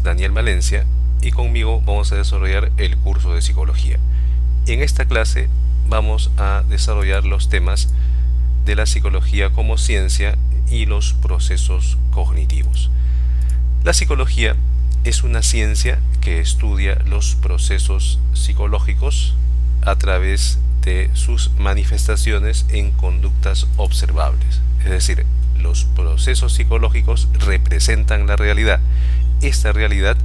Daniel Valencia y conmigo vamos a desarrollar el curso de psicología. En esta clase vamos a desarrollar los temas de la psicología como ciencia y los procesos cognitivos. La psicología es una ciencia que estudia los procesos psicológicos a través de sus manifestaciones en conductas observables. Es decir, los procesos psicológicos representan la realidad. Esta realidad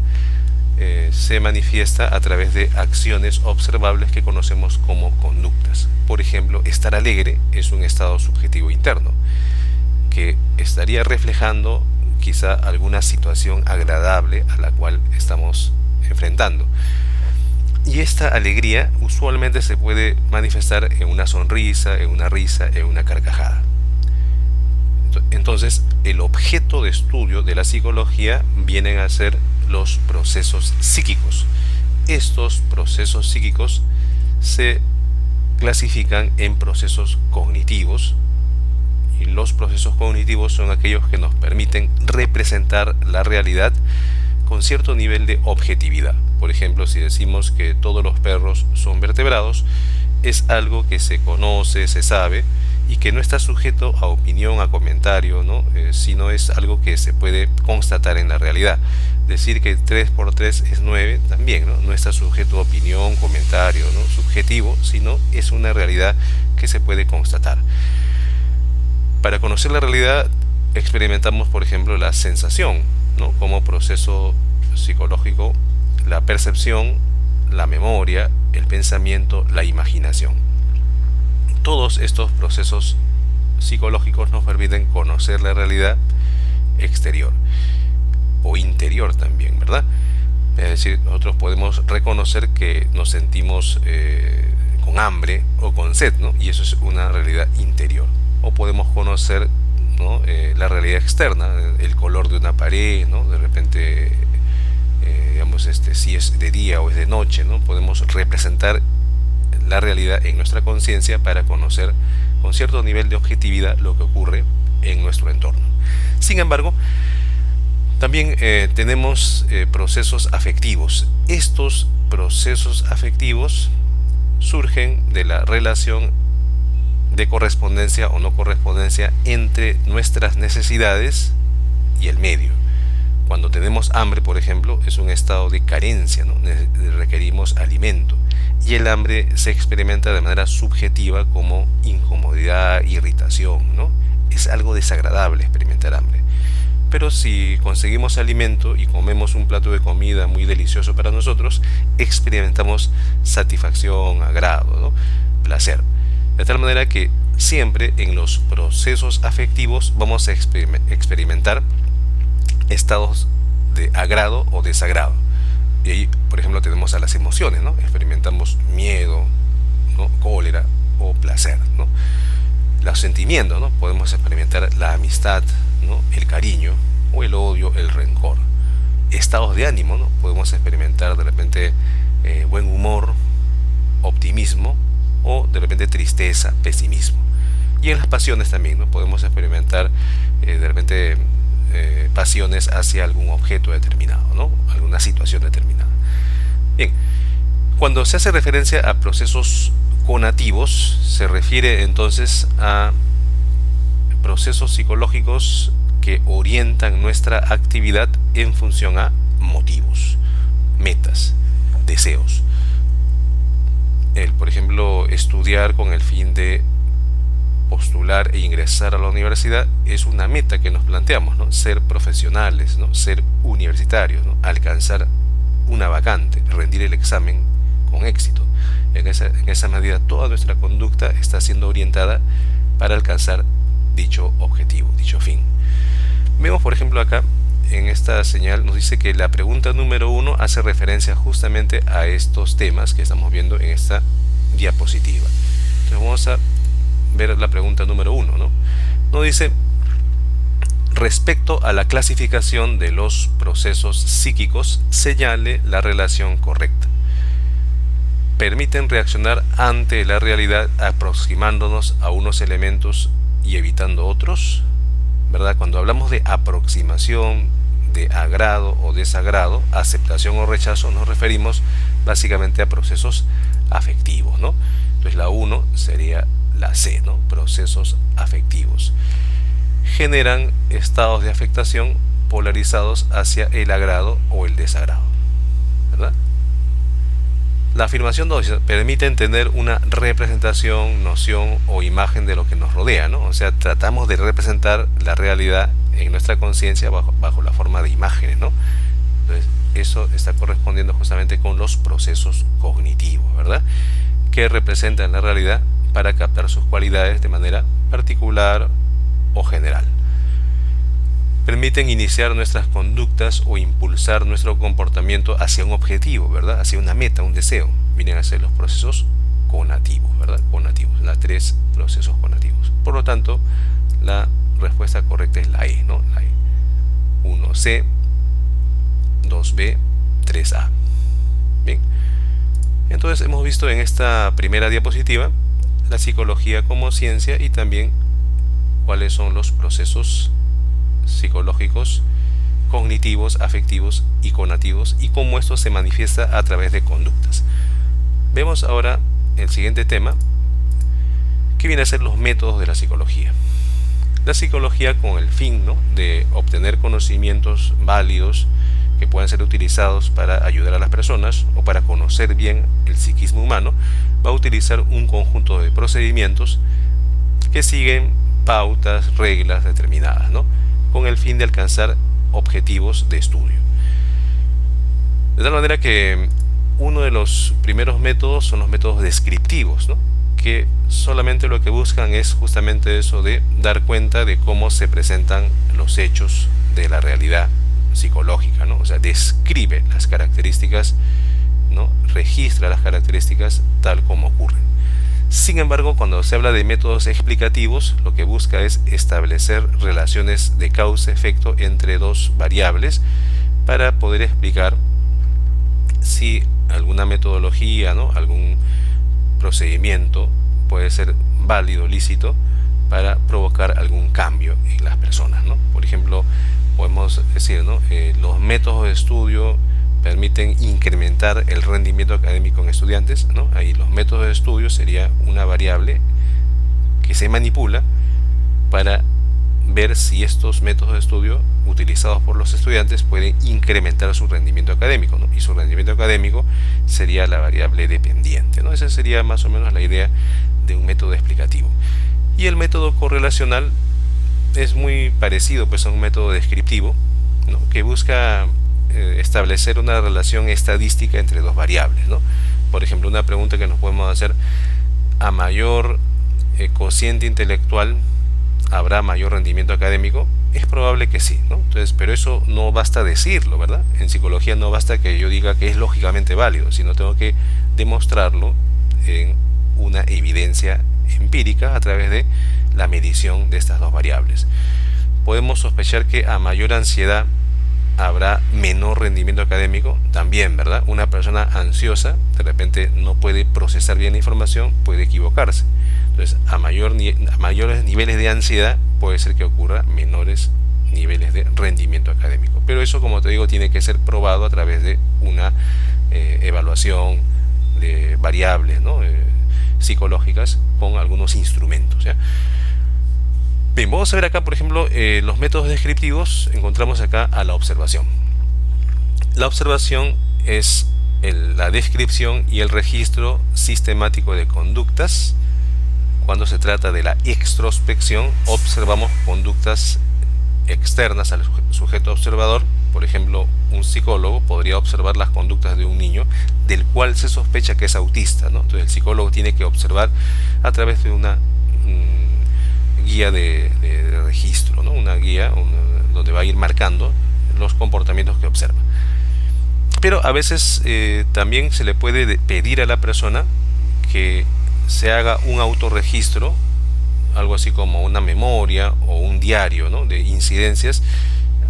se manifiesta a través de acciones observables que conocemos como conductas. Por ejemplo, estar alegre es un estado subjetivo interno que estaría reflejando quizá alguna situación agradable a la cual estamos enfrentando. Y esta alegría usualmente se puede manifestar en una sonrisa, en una risa, en una carcajada. Entonces, el objeto de estudio de la psicología vienen a ser los procesos psíquicos. Estos procesos psíquicos se clasifican en procesos cognitivos, y los procesos cognitivos son aquellos que nos permiten representar la realidad con cierto nivel de objetividad. Por ejemplo, si decimos que todos los perros son vertebrados, es algo que se conoce, se sabe, y que no está sujeto a opinión, a comentario, ¿no? Sino es algo que se puede constatar en la realidad. Decir que 3 por 3 es 9 también, ¿no? No está sujeto a opinión, comentario, ¿no? Subjetivo, sino es una realidad que se puede constatar. Para conocer la realidad experimentamos, por ejemplo, la sensación, ¿no? Como proceso psicológico, la percepción, la memoria, el pensamiento, la imaginación. Todos estos procesos psicológicos nos permiten conocer la realidad exterior o interior también, ¿verdad? Es decir, nosotros podemos reconocer que nos sentimos con hambre o con sed, ¿no? Y eso es una realidad interior. O podemos conocer, ¿no? La realidad externa, el color de una pared, ¿no? De repente, digamos, si es de día o es de noche, ¿no? Podemos representar la realidad en nuestra conciencia para conocer con cierto nivel de objetividad lo que ocurre en nuestro entorno. Sin embargo, también tenemos procesos afectivos. Estos procesos afectivos surgen de la relación de correspondencia o no correspondencia entre nuestras necesidades y el medio. Cuando tenemos hambre, por ejemplo, es un estado de carencia, ¿no? Requerimos alimento. Y el hambre se experimenta de manera subjetiva como incomodidad, irritación, ¿no? Es algo desagradable experimentar hambre. Pero si conseguimos alimento y comemos un plato de comida muy delicioso para nosotros, experimentamos satisfacción, agrado, ¿no? Placer. De tal manera que siempre en los procesos afectivos vamos a experimentar estados de agrado o desagrado. Y ahí, por ejemplo, tenemos a las emociones, ¿no? Experimentamos miedo, ¿no? Cólera o placer, ¿no? Los sentimientos, ¿no? Podemos experimentar la amistad, ¿no? El cariño o el odio, el rencor. Estados de ánimo, ¿no? Podemos experimentar de repente buen humor, optimismo o de repente tristeza, pesimismo. Y en las pasiones también, ¿no? Podemos experimentar de repente pasiones hacia algún objeto determinado, ¿no? Alguna situación determinada. Bien, cuando se hace referencia a procesos conativos, se refiere entonces a procesos psicológicos que orientan nuestra actividad en función a motivos, metas, deseos. Por ejemplo, estudiar con el fin de postular e ingresar a la universidad es una meta que nos planteamos, ¿no? Ser profesionales, ¿no? Ser universitarios, ¿no? Alcanzar una vacante, rendir el examen con éxito. En esa medida toda nuestra conducta está siendo orientada para alcanzar dicho objetivo, dicho fin. Vemos, por ejemplo, acá en esta señal nos dice que la pregunta número 1 hace referencia justamente a estos temas que estamos viendo en esta diapositiva. Entonces vamos a ver la pregunta número 1, ¿no? Nos dice: respecto a la clasificación de los procesos psíquicos, señale la relación correcta. Permiten reaccionar ante la realidad aproximándonos a unos elementos y evitando otros, ¿verdad? Cuando hablamos de aproximación, de agrado o desagrado, aceptación o rechazo, nos referimos básicamente a procesos afectivos, ¿no? Entonces la 1 sería la C, ¿no? Procesos afectivos. Generan estados de afectación polarizados hacia el agrado o el desagrado, ¿verdad? La afirmación 2 permite entender una representación, noción o imagen de lo que nos rodea, ¿no? O sea, tratamos de representar la realidad en nuestra conciencia bajo la forma de imágenes, ¿no? Entonces, eso está correspondiendo justamente con los procesos cognitivos, ¿verdad? Que representan la realidad para captar sus cualidades de manera particular o general. Permiten iniciar nuestras conductas o impulsar nuestro comportamiento hacia un objetivo, ¿verdad? Hacia una meta, un deseo. Vienen a ser los procesos conativos, ¿verdad? Conativos, las 3 procesos conativos. Por lo tanto, la respuesta correcta es la E, ¿no? La E. 1C, 2B, 3A. Bien. Entonces hemos visto en esta primera diapositiva la psicología como ciencia y también cuáles son los procesos psicológicos, cognitivos, afectivos y conativos y cómo esto se manifiesta a través de conductas. Vemos ahora el siguiente tema, que viene a ser los métodos de la psicología. La psicología, con el fin, ¿no?, de obtener conocimientos válidos que puedan ser utilizados para ayudar a las personas o para conocer bien el psiquismo humano, va a utilizar un conjunto de procedimientos que siguen pautas, reglas determinadas, ¿no?, con el fin de alcanzar objetivos de estudio. De tal manera que uno de los primeros métodos son los métodos descriptivos, ¿no?, que solamente lo que buscan es justamente eso de dar cuenta de cómo se presentan los hechos de la realidad psicológica, ¿no? O sea, describe las características, ¿no?, registra las características tal como ocurren. Sin embargo, cuando se habla de métodos explicativos, lo que busca es establecer relaciones de causa-efecto entre dos variables para poder explicar si alguna metodología, ¿no?, algún procedimiento puede ser válido, lícito, para provocar algún cambio en las personas, ¿no? Por ejemplo, podemos decir, ¿no?, los métodos de estudio permiten incrementar el rendimiento académico en estudiantes, ¿no? Ahí los métodos de estudio sería una variable que se manipula para ver si estos métodos de estudio utilizados por los estudiantes pueden incrementar su rendimiento académico, ¿no? Y su rendimiento académico sería la variable dependiente, ¿no? Esa sería más o menos la idea de un método explicativo. Y el método correlacional es muy parecido, pues, a un método descriptivo, ¿no?, que busca establecer una relación estadística entre dos variables, ¿no? Por ejemplo, una pregunta que nos podemos hacer: a mayor cociente intelectual, ¿habrá mayor rendimiento académico? Es probable que sí, ¿no? Entonces, pero eso no basta decirlo, ¿verdad? En psicología no basta que yo diga que es lógicamente válido, sino tengo que demostrarlo en una evidencia empírica a través de la medición de estas dos variables. Podemos sospechar que a mayor ansiedad habrá menor rendimiento académico también, ¿verdad? Una persona ansiosa de repente no puede procesar bien la información, puede equivocarse. Entonces, a mayores niveles de ansiedad puede ser que ocurra menores niveles de rendimiento académico. Pero eso, como te digo, tiene que ser probado a través de una evaluación de variables, ¿no?, psicológicas con algunos instrumentos, ¿ya? Bien, vamos a ver acá, por ejemplo, los métodos descriptivos. Encontramos acá a la observación. La observación es la descripción y el registro sistemático de conductas. Cuando se trata de la extrospección, observamos conductas externas al sujeto observador. Por ejemplo, un psicólogo podría observar las conductas de un niño del cual se sospecha que es autista, ¿no? Entonces el psicólogo tiene que observar a través de una guía de registro, ¿no?, una guía donde va a ir marcando los comportamientos que observa. Pero a veces también se le puede pedir a la persona que se haga un autorregistro, algo así como una memoria o un diario, ¿no?, de incidencias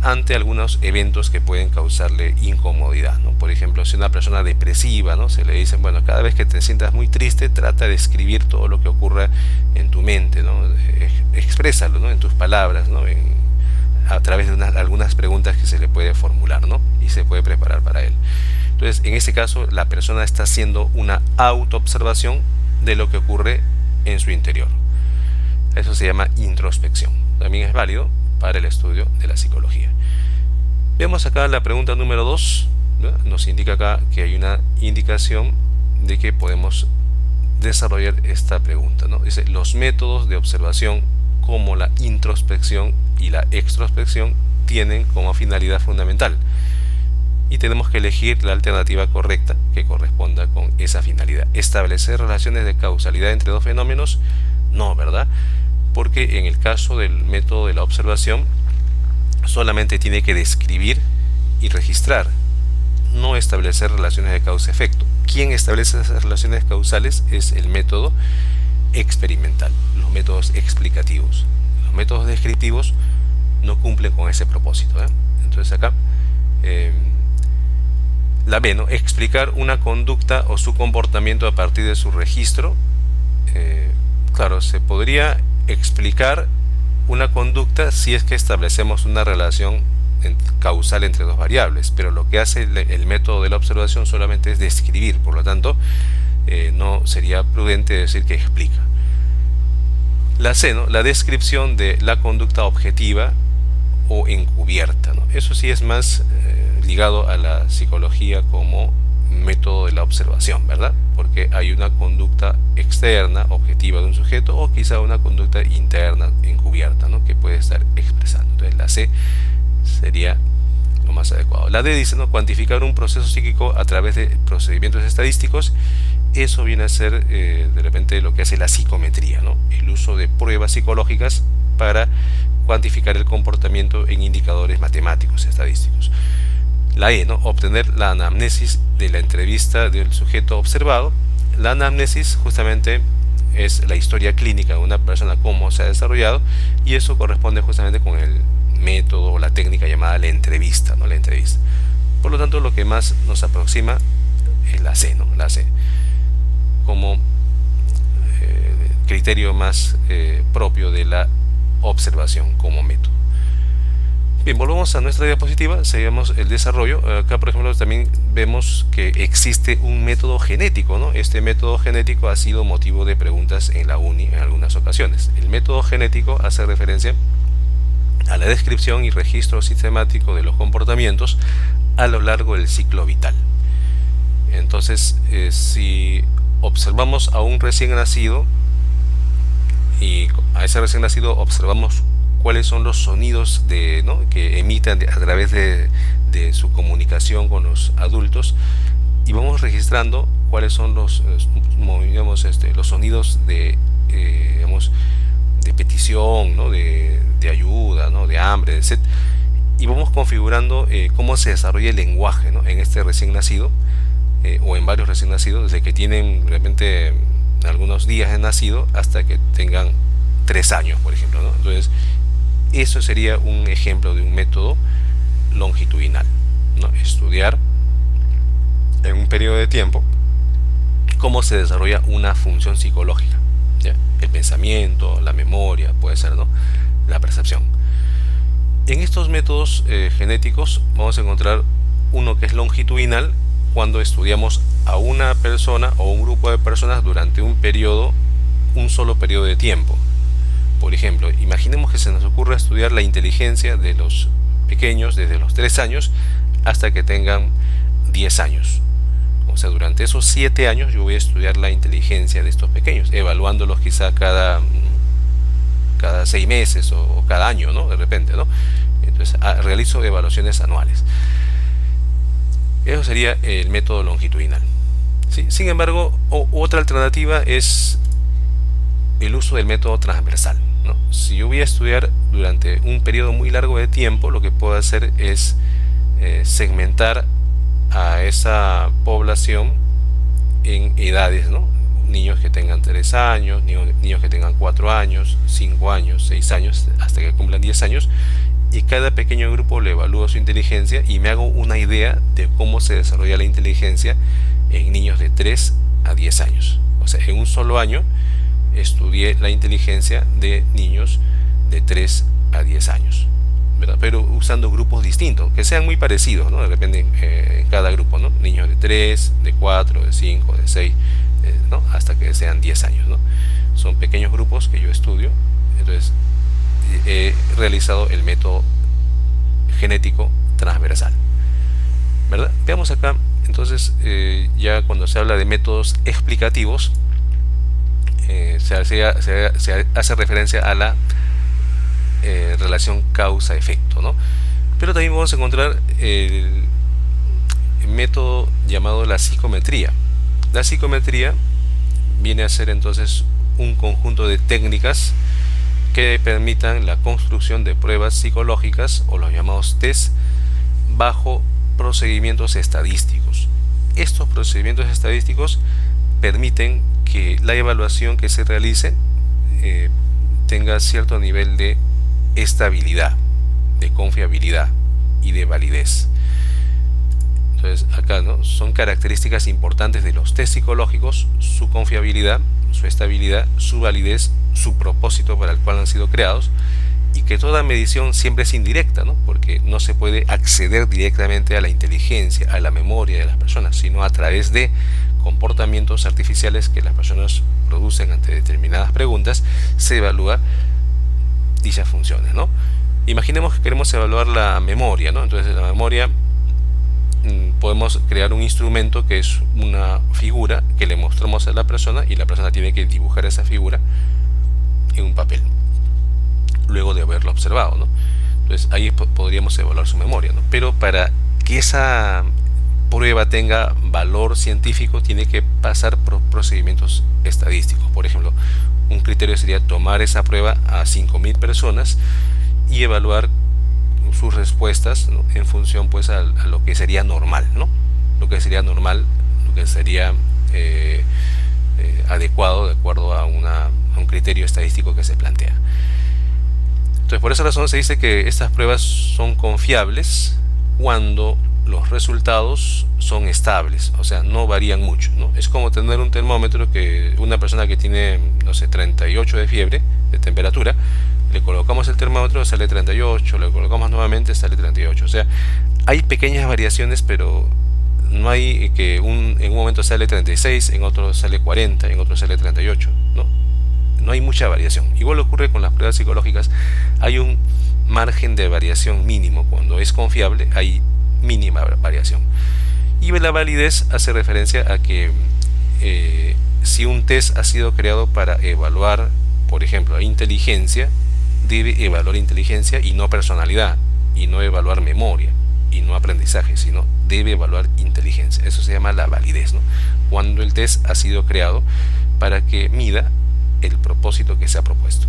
ante algunos eventos que pueden causarle incomodidad, ¿no? Por ejemplo, si una persona depresiva, ¿no?, se le dice, bueno, cada vez que te sientas muy triste, trata de escribir todo lo que ocurra en tu mente, ¿no? Exprésalo, ¿no?, en tus palabras, ¿no?, a través de algunas preguntas que se le puede formular, ¿no? Y se puede preparar para él. Entonces, en este caso, la persona está haciendo una autoobservación de lo que ocurre en su interior. Eso se llama introspección. También es válido para el estudio de la psicología. Vemos acá la pregunta número 2, ¿no? Nos indica acá que hay una indicación de que podemos desarrollar esta pregunta, ¿no? Dice, los métodos de observación como la introspección y la extrospección tienen como finalidad fundamental, y tenemos que elegir la alternativa correcta que corresponda con esa finalidad. ¿Establecer relaciones de causalidad entre dos fenómenos? No, ¿verdad? Porque en el caso del método de la observación solamente tiene que describir y registrar, no establecer relaciones de causa-efecto. Quien establece esas relaciones causales es el método experimental, los métodos explicativos. Los métodos descriptivos no cumplen con ese propósito, ¿eh? Entonces acá la B, ¿no? Explicar una conducta o su comportamiento a partir de su registro. Claro, se podría explicar una conducta si es que establecemos una relación causal entre dos variables, pero lo que hace el método de la observación solamente es describir, por lo tanto no sería prudente decir que explica. La C, ¿no? La descripción de la conducta objetiva o encubierta, ¿no? Eso sí es más ligado a la psicología como método de la observación, ¿verdad? Porque hay una conducta externa, objetiva de un sujeto, o quizá una conducta interna, encubierta, ¿no? Que puede estar expresando. Entonces la C sería lo más adecuado. La D dice, ¿no? Cuantificar un proceso psíquico a través de procedimientos estadísticos. Eso viene a ser de repente lo que hace la psicometría, ¿no? El uso de pruebas psicológicas para cuantificar el comportamiento en indicadores matemáticos, estadísticos. La E, ¿no? Obtener la anamnesis de la entrevista del sujeto observado. La anamnesis justamente es la historia clínica de una persona, cómo se ha desarrollado, y eso corresponde justamente con el método o la técnica llamada la entrevista, ¿no? La entrevista. Por lo tanto, lo que más nos aproxima es la C, ¿no? La C como criterio más propio de la observación como método. Bien, volvemos a nuestra diapositiva, seguimos el desarrollo. Acá, por ejemplo, también vemos que existe un método genético, ¿no? Este método genético ha sido motivo de preguntas en la uni en algunas ocasiones. El método genético hace referencia a la descripción y registro sistemático de los comportamientos a lo largo del ciclo vital. Entonces, si observamos a un recién nacido y a ese recién nacido observamos cuáles son los sonidos que emitan a través de su comunicación con los adultos, y vamos registrando cuáles son los sonidos de petición, ¿no? de ayuda, ¿no? De hambre, de sed, y vamos configurando cómo se desarrolla el lenguaje, ¿no? En este recién nacido o en varios recién nacidos, desde que tienen realmente algunos días de nacido hasta que tengan 3 años, por ejemplo, ¿no? Entonces, eso sería un ejemplo de un método longitudinal, ¿no? Estudiar en un periodo de tiempo cómo se desarrolla una función psicológica, ¿ya? El pensamiento, la memoria, puede ser, ¿no? La percepción. En estos métodos genéticos vamos a encontrar uno que es longitudinal, cuando estudiamos a una persona o un grupo de personas durante un solo periodo de tiempo. Por ejemplo, imaginemos que se nos ocurra estudiar la inteligencia de los pequeños desde los 3 años hasta que tengan 10 años. O sea, durante esos 7 años yo voy a estudiar la inteligencia de estos pequeños, evaluándolos quizá cada 6 meses o cada año, ¿no? De repente, ¿no? Entonces realizo evaluaciones anuales. Eso sería el método longitudinal, ¿sí? Sin embargo, otra alternativa es el uso del método transversal, ¿no? Si yo voy a estudiar durante un periodo muy largo de tiempo, lo que puedo hacer es segmentar a esa población en edades, ¿no? Niños que tengan 3 años, niños que tengan 4 años, 5 años, 6 años, hasta que cumplan 10 años, y cada pequeño grupo le evalúo su inteligencia y me hago una idea de cómo se desarrolla la inteligencia en niños de 3 a 10 años. O sea, en un solo año estudié la inteligencia de niños de 3 a 10 años. ¿verdad? Pero usando grupos distintos, que sean muy parecidos, ¿no? De repente en cada grupo, ¿no? Niños de 3, de 4, de 5, de 6, ¿no? Hasta que sean 10 años, ¿no? Son pequeños grupos que yo estudio. Entonces he realizado el método genético transversal, ¿verdad? Veamos acá, entonces, ya cuando se habla de métodos explicativos, se hace referencia a la relación causa-efecto, ¿no? Pero también vamos a encontrar el método llamado la psicometría. La psicometría viene a ser entonces un conjunto de técnicas que permitan la construcción de pruebas psicológicas o los llamados test bajo procedimientos estadísticos. Estos procedimientos estadísticos permiten que la evaluación que se realice tenga cierto nivel de estabilidad, de confiabilidad y de validez. Entonces acá, ¿no?, son características importantes de los test psicológicos: su confiabilidad, su estabilidad, su validez, su propósito para el cual han sido creados, y que toda medición siempre es indirecta, ¿no?, porque no se puede acceder directamente a la inteligencia, a la memoria de las personas, sino a través de comportamientos artificiales que las personas producen ante determinadas preguntas. Se evalúa dichas funciones, ¿no? Imaginemos que queremos evaluar la memoria, ¿no? Entonces la memoria, podemos crear un instrumento que es una figura que le mostramos a la persona, y la persona tiene que dibujar esa figura en un papel luego de haberlo observado, ¿no? Entonces ahí podríamos evaluar su memoria, ¿no? Pero para que esa prueba tenga valor científico, tiene que pasar por procedimientos estadísticos. Por ejemplo, un criterio sería tomar esa prueba a 5.000 personas y evaluar sus respuestas, ¿no?, en función pues a lo que sería normal, ¿no? Lo que sería normal, lo que sería adecuado de acuerdo a un criterio estadístico que se plantea. Entonces, por esa razón se dice que estas pruebas son confiables cuando los resultados son estables, o sea, no varían mucho, ¿no? Es como tener un termómetro que una persona que tiene, no sé, 38 de fiebre, de temperatura, le colocamos el termómetro, sale 38, le colocamos nuevamente, sale 38. O sea, hay pequeñas variaciones, pero no hay que en un momento sale 36, en otro sale 40, en otro sale 38, ¿no? No hay mucha variación. Igual ocurre con las pruebas psicológicas, hay un margen de variación mínimo. Cuando es confiable hay mínima variación. Y la validez hace referencia a que si un test ha sido creado para evaluar, por ejemplo, inteligencia, debe evaluar inteligencia y no personalidad, y no evaluar memoria y no aprendizaje, sino debe evaluar inteligencia. Eso se llama la validez, ¿no? Cuando el test ha sido creado para que mida el propósito que se ha propuesto.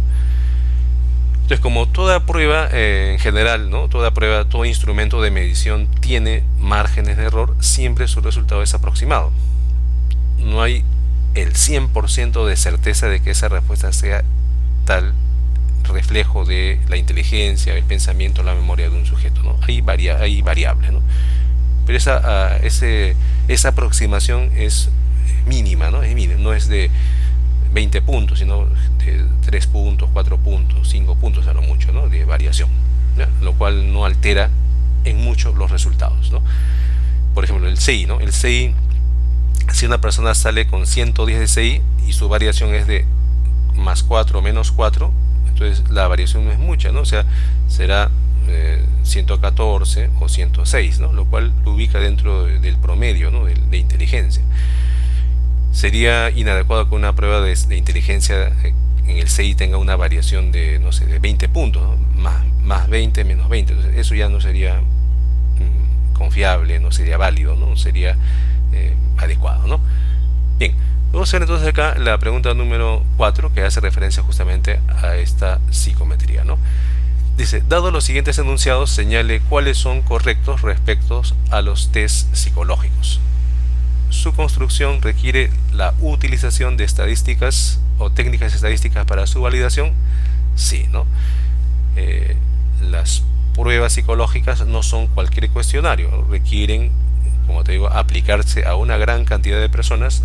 Entonces, como toda prueba en general, ¿no?, toda prueba, todo instrumento de medición tiene márgenes de error, siempre su resultado es aproximado. No hay el 100% de certeza de que esa respuesta sea tal reflejo de la inteligencia, el pensamiento, la memoria de un sujeto, ¿no? Hay variables, ¿no? Pero esa aproximación es mínima, ¿no? Es mínima, no es de 20 puntos, sino de 3 puntos, 4 puntos, 5 puntos a lo mucho, ¿no?, de variación, ¿ya? Lo cual no altera en mucho los resultados, ¿no? Por ejemplo, el CI, ¿no? El CI, si una persona sale con 110 de CI y su variación es de más 4 o menos 4, entonces la variación no es mucha, ¿no? O sea, será 114 o 106, ¿no? Lo cual lo ubica dentro del promedio, ¿no?, de inteligencia. Sería inadecuado que una prueba de inteligencia en el CI tenga una variación de, no sé, de 20 puntos, ¿no?, más 20, menos 20. Entonces, eso ya no sería confiable, no sería válido, no sería adecuado, ¿no? Bien, vamos a ver entonces acá la pregunta número 4, que hace referencia justamente a esta psicometría, ¿no? Dice: dado los siguientes enunciados, señale cuáles son correctos respecto a los test psicológicos. Su construcción requiere la utilización de estadísticas o técnicas estadísticas para su validación. Sí, ¿no? Las pruebas psicológicas no son cualquier cuestionario, requieren, como te digo, aplicarse a una gran cantidad de personas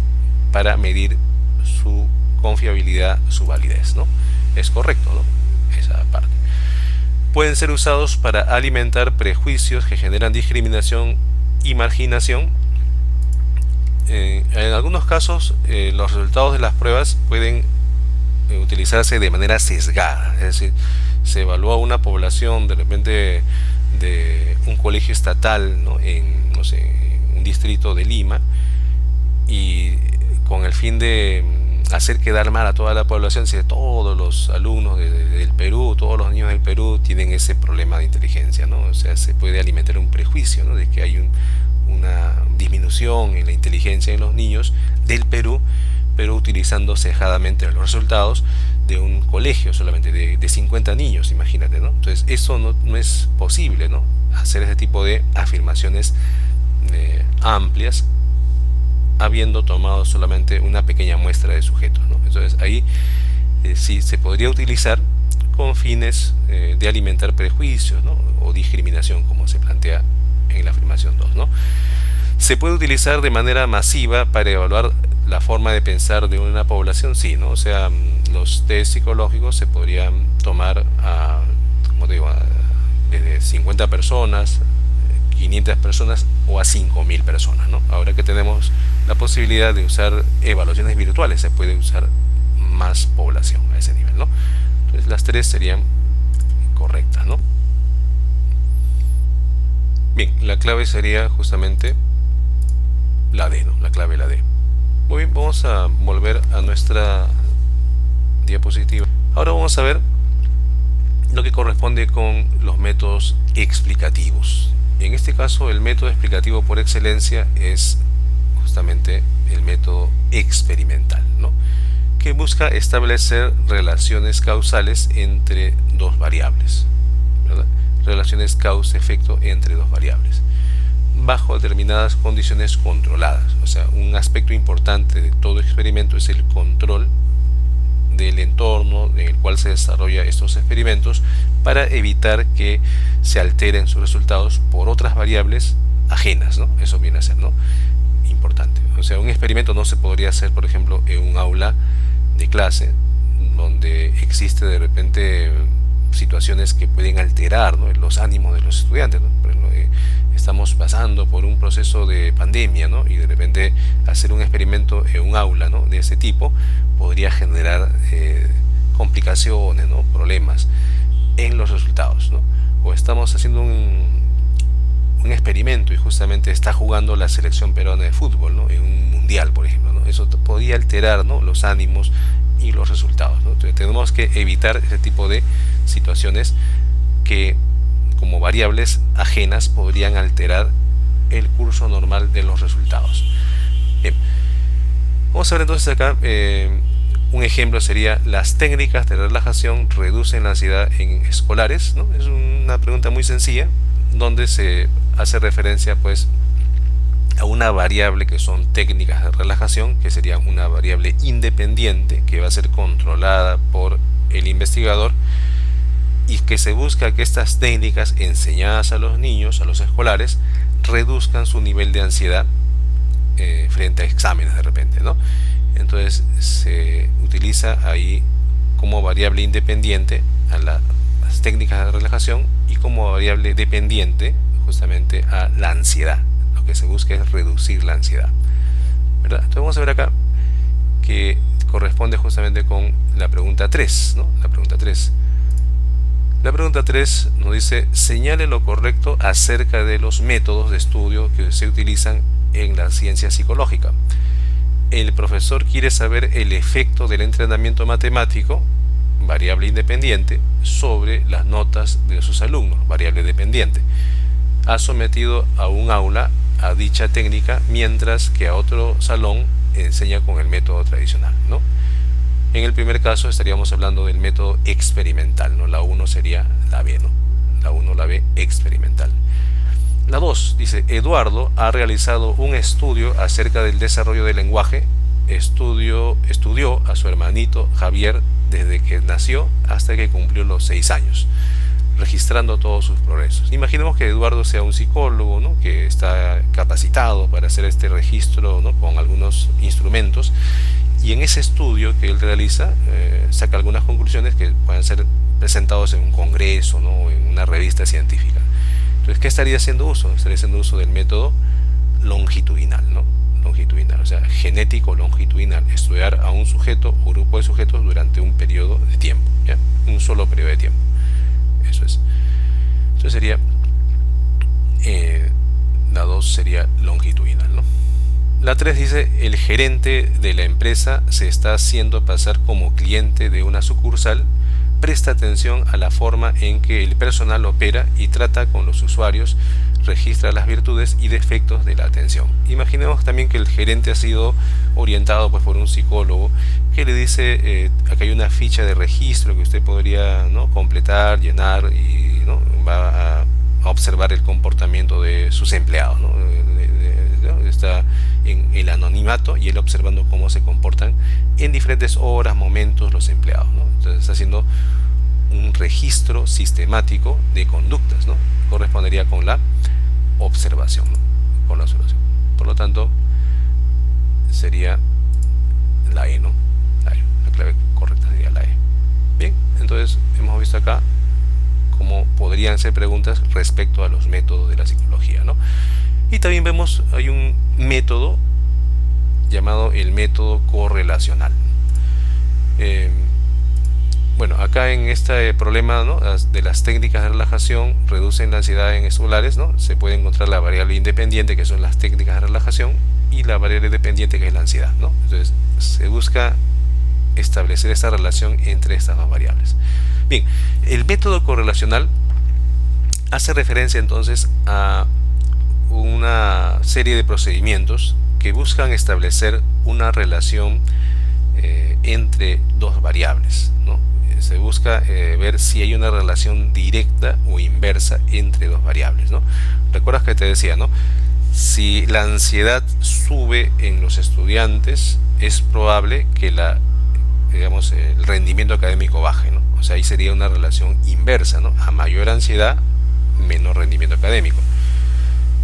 para medir su confiabilidad, su validez, ¿no? Es correcto, ¿no?, esa parte. pueden ser usados para alimentar prejuicios que generan discriminación y marginación. En algunos casos, los resultados de las pruebas pueden utilizarse de manera sesgada, es decir, se evalúa una población de repente de un colegio estatal, ¿no? En, no sé, un distrito de Lima, y con el fin de hacer quedar mal a toda la población, si todos los alumnos del Perú, todos los niños del Perú tienen ese problema de inteligencia, ¿no? O sea, se puede alimentar un prejuicio, ¿no? De que hay una disminución en la inteligencia de los niños del Perú, pero utilizando cejadamente los resultados de un colegio solamente de 50 niños, imagínate, ¿no? Entonces eso no es posible, ¿no? Hacer ese tipo de afirmaciones amplias habiendo tomado solamente una pequeña muestra de sujetos, ¿no? Entonces ahí sí se podría utilizar con fines de alimentar prejuicios, ¿no? O discriminación, como se plantea en la afirmación 2, ¿no? ¿Se puede utilizar de manera masiva para evaluar la forma de pensar de una población? Sí, ¿no? O sea, los test psicológicos se podrían tomar como digo, desde 50 personas, 500 personas o a 5000 personas, ¿no? Ahora que tenemos la posibilidad de usar evaluaciones virtuales, se puede usar más población a ese nivel, ¿no? Entonces las tres serían correctas, ¿no? Bien, la clave sería justamente la D, ¿no? La clave la D. Muy bien, vamos a volver a nuestra diapositiva. Ahora vamos a ver lo que corresponde con los métodos explicativos. En este caso, el método explicativo por excelencia es justamente el método experimental, ¿no? Que busca establecer relaciones causales entre dos variables, ¿verdad? Relaciones causa-efecto entre dos variables, bajo determinadas condiciones controladas. O sea, un aspecto importante de todo experimento es el control del entorno en el cual se desarrollan estos experimentos para evitar que se alteren sus resultados por otras variables ajenas, ¿no? Eso viene a ser, ¿no? Importante. O sea, un experimento no se podría hacer, por ejemplo, en un aula de clase donde existe de repente situaciones que pueden alterar, ¿no? Los ánimos de los estudiantes, ¿no? Por ejemplo, estamos pasando por un proceso de pandemia, ¿no? Y de repente hacer un experimento en un aula, ¿no? De ese tipo podría generar complicaciones, ¿no? Problemas en los resultados, ¿no? O estamos haciendo un experimento y justamente está jugando la selección peruana de fútbol, ¿no? En un mundial, por ejemplo, ¿no? Eso podría alterar, ¿no? Los ánimos y los resultados, ¿no? Entonces tenemos que evitar ese tipo de situaciones que como variables ajenas podrían alterar el curso normal de los resultados. Bien, vamos a ver entonces acá un ejemplo sería: las técnicas de relajación reducen la ansiedad en escolares, ¿no? Es una pregunta muy sencilla donde se hace referencia pues a una variable que son técnicas de relajación, que sería una variable independiente que va a ser controlada por el investigador, y que se busca que estas técnicas enseñadas a los niños, a los escolares, reduzcan su nivel de ansiedad frente a exámenes de repente, ¿no? Entonces se utiliza ahí como variable independiente a las técnicas de relajación y como variable dependiente justamente a la ansiedad. Lo que se busca es reducir la ansiedad, ¿verdad? Entonces vamos a ver acá que corresponde justamente con la pregunta 3, ¿no? La pregunta 3. La pregunta 3 nos dice: señale lo correcto acerca de los métodos de estudio que se utilizan en la ciencia psicológica. El profesor quiere saber el efecto del entrenamiento matemático, variable independiente, sobre las notas de sus alumnos, variable dependiente. Ha sometido a un aula a dicha técnica, mientras que a otro salón enseña con el método tradicional, ¿no? En el primer caso estaríamos hablando del método experimental, ¿no? La 1 sería la B, ¿no? La 1, la B, experimental. La 2 dice: Eduardo ha realizado un estudio acerca del desarrollo del lenguaje. Estudió a su hermanito Javier desde que nació hasta que cumplió los 6 años, registrando todos sus progresos. Imaginemos que Eduardo sea un psicólogo, ¿no? Que está capacitado para hacer este registro, ¿no? Con algunos instrumentos, y en ese estudio que él realiza saca algunas conclusiones que pueden ser presentados en un congreso, ¿no? O en una revista científica. Entonces, ¿qué estaría haciendo uso? Estaría haciendo uso del método longitudinal, ¿no? Longitudinal, o sea, genético longitudinal, estudiar a un sujeto o grupo de sujetos durante un periodo de tiempo, ¿ya? Un solo periodo de tiempo. Eso es. Entonces sería, la 2 sería longitudinal, ¿no? La 3 dice, el gerente de la empresa se está haciendo pasar como cliente de una sucursal. Presta atención a la forma en que el personal opera y trata con los usuarios, registra las virtudes y defectos de la atención. Imaginemos también que el gerente ha sido orientado pues, por un psicólogo que le dice, acá hay una ficha de registro que usted podría, ¿no?, completar, llenar, y, ¿no?, va a observar el comportamiento de sus empleados, ¿no? Está en el anonimato y él observando cómo se comportan en diferentes horas, momentos los empleados, ¿no? Entonces está haciendo un registro sistemático de conductas, ¿no? Correspondería con la observación, ¿no? Con la observación. Por lo tanto, sería la E, ¿no? La E. La clave correcta sería la E. Bien, entonces hemos visto acá cómo podrían ser preguntas respecto a los métodos de la psicología, ¿no? Y también vemos, hay un método llamado el método correlacional. Bueno, acá en este problema, ¿no?, de las técnicas de relajación reducen la ansiedad en escolares, ¿no? Se puede encontrar la variable independiente, que son las técnicas de relajación, y la variable dependiente, que es la ansiedad, ¿no? Entonces se busca establecer esta relación entre estas dos variables. Bien, el método correlacional hace referencia entonces a una serie de procedimientos que buscan establecer una relación entre dos variables, ¿no? Se busca ver si hay una relación directa o inversa entre dos variables, ¿no? ¿Recuerdas que te decía, ¿no? Si la ansiedad sube en los estudiantes, es probable que digamos, el rendimiento académico baje, ¿no? O sea, ahí sería una relación inversa, ¿no? A mayor ansiedad, menor rendimiento académico.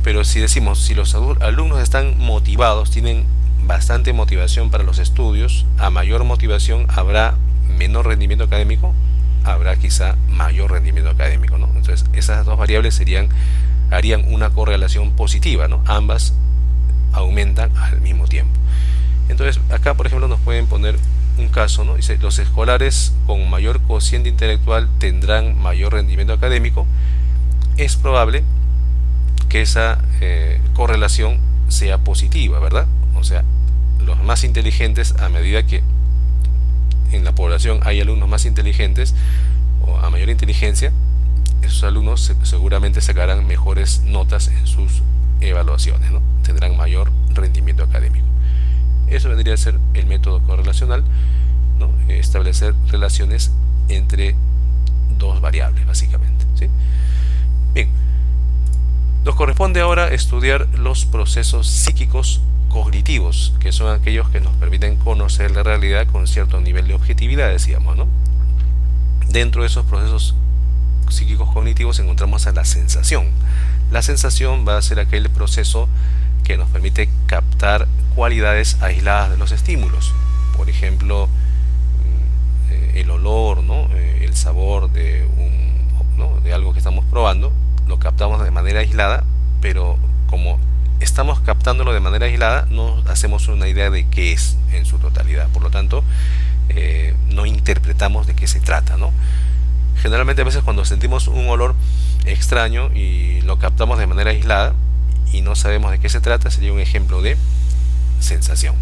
Pero si decimos, si los alumnos están motivados, tienen bastante motivación para los estudios, a mayor motivación habrá menor rendimiento académico, habrá quizá mayor rendimiento académico, ¿no? Entonces esas dos variables harían una correlación positiva, ¿no? Ambas aumentan al mismo tiempo. Entonces acá, por ejemplo, nos pueden poner un caso, ¿no? Dice, los escolares con mayor cociente intelectual tendrán mayor rendimiento académico. Es probable que esa correlación sea positiva, ¿verdad? O sea, los más inteligentes, a medida que en la población hay alumnos más inteligentes o a mayor inteligencia, esos alumnos seguramente sacarán mejores notas en sus evaluaciones, ¿no? Tendrán mayor rendimiento académico. Eso vendría a ser el método correlacional, ¿no? Establecer relaciones entre dos variables, básicamente, ¿sí? Bien, nos corresponde ahora estudiar los procesos psíquicos cognitivos, que son aquellos que nos permiten conocer la realidad con cierto nivel de objetividad, decíamos, ¿no? Dentro de esos procesos psíquicos cognitivos encontramos a la sensación. La sensación va a ser aquel proceso que nos permite captar cualidades aisladas de los estímulos. Por ejemplo, el olor, ¿no? El sabor de algo que estamos probando, lo captamos de manera aislada, pero como estamos captándolo de manera aislada, no hacemos una idea de qué es en su totalidad. Por lo tanto, no interpretamos de qué se trata, ¿no? Generalmente a veces cuando sentimos un olor extraño y lo captamos de manera aislada y no sabemos de qué se trata, sería un ejemplo de sensación.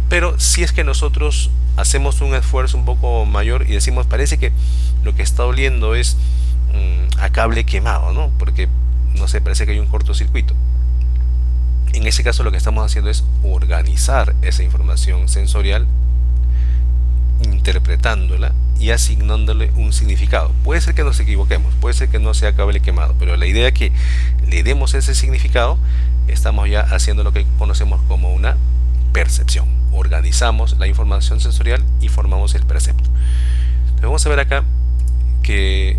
Pero si es que nosotros hacemos un esfuerzo un poco mayor y decimos, parece que lo que está oliendo es a cable quemado, ¿no? Porque, no sé, parece que hay un cortocircuito. En ese caso lo que estamos haciendo es organizar esa información sensorial, interpretándola y asignándole un significado. Puede ser que nos equivoquemos, puede ser que no sea cable quemado, pero la idea es que le demos ese significado, estamos ya haciendo lo que conocemos como una percepción. Organizamos la información sensorial y formamos el percepto. Entonces vamos a ver acá que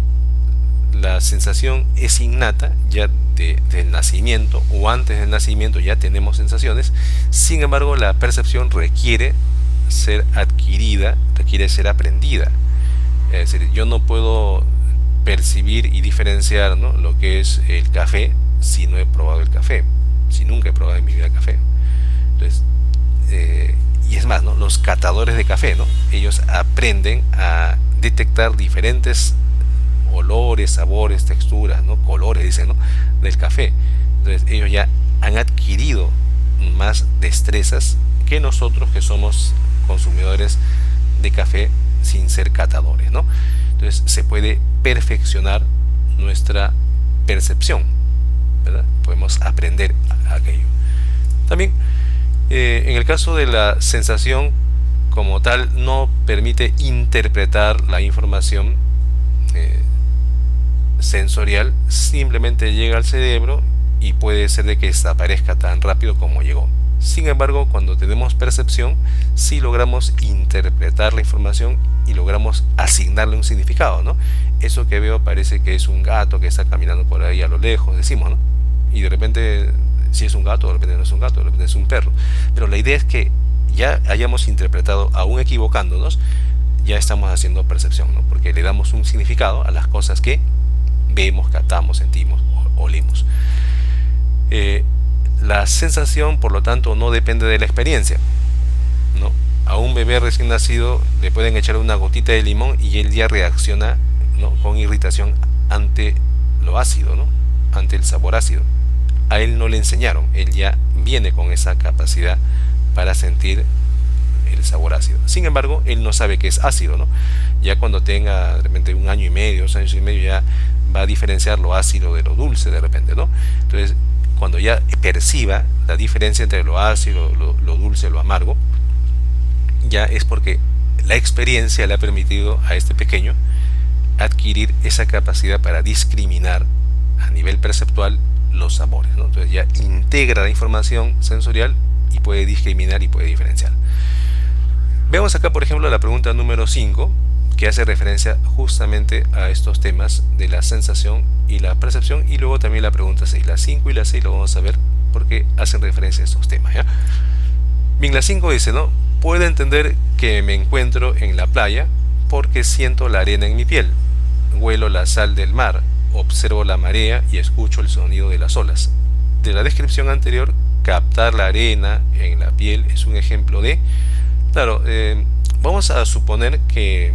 la sensación es innata, ya del nacimiento o antes del nacimiento ya tenemos sensaciones. Sin embargo, la percepción requiere ser adquirida, requiere ser aprendida. Es decir, yo no puedo percibir y diferenciar, ¿no?, lo que es el café si no he probado el café, si nunca he probado en mi vida café. Entonces, y es más, ¿no?, los catadores de café, ¿no?, ellos aprenden a detectar diferentes olores, sabores, texturas, ¿no?, colores, dicen, ¿no?, del café. Entonces ellos ya han adquirido más destrezas que nosotros, que somos consumidores de café sin ser catadores, ¿no? Entonces se puede perfeccionar nuestra percepción, ¿verdad? Podemos aprender aquello. También en el caso de la sensación como tal, no permite interpretar la información sensorial, simplemente llega al cerebro y puede ser de que desaparezca tan rápido como llegó. Sin embargo, cuando tenemos percepción, sí logramos interpretar la información y logramos asignarle un significado, ¿no? Eso que veo parece que es un gato que está caminando por ahí a lo lejos, decimos, ¿no? Y de repente, si es un gato, de repente no es un gato, de repente es un perro. Pero la idea es que ya hayamos interpretado, aún equivocándonos, ya estamos haciendo percepción, ¿no? Porque le damos un significado a las cosas que vemos, captamos, sentimos o olimos. La sensación, por lo tanto, no depende de la experiencia, ¿no? A un bebé recién nacido le pueden echar una gotita de limón y él ya reacciona, ¿no?, con irritación ante lo ácido, ¿no?, ante el sabor ácido. A él no le enseñaron, él ya viene con esa capacidad para sentir el sabor ácido. Sin embargo, él no sabe que es ácido, ¿no? Ya cuando tenga de repente 1 año y medio, 2 años y medio, ya va a diferenciar lo ácido de lo dulce de repente, ¿no? Entonces, cuando ya perciba la diferencia entre lo ácido, lo dulce, lo amargo, ya es porque la experiencia le ha permitido a este pequeño adquirir esa capacidad para discriminar a nivel perceptual los sabores, ¿no? Entonces ya integra la información sensorial y puede discriminar y puede diferenciar. Veamos acá, por ejemplo, la pregunta número 5, que hace referencia justamente a estos temas de la sensación y la percepción, y luego también la pregunta 6. La 5 y la 6 lo vamos a ver porque hacen referencia a estos temas, ¿ya? Bien, la 5 dice, ¿no?, puedo entender que me encuentro en la playa porque siento la arena en mi piel, huelo la sal del mar, observo la marea y escucho el sonido de las olas. De la descripción anterior, captar la arena en la piel es un ejemplo de... Claro, vamos a suponer que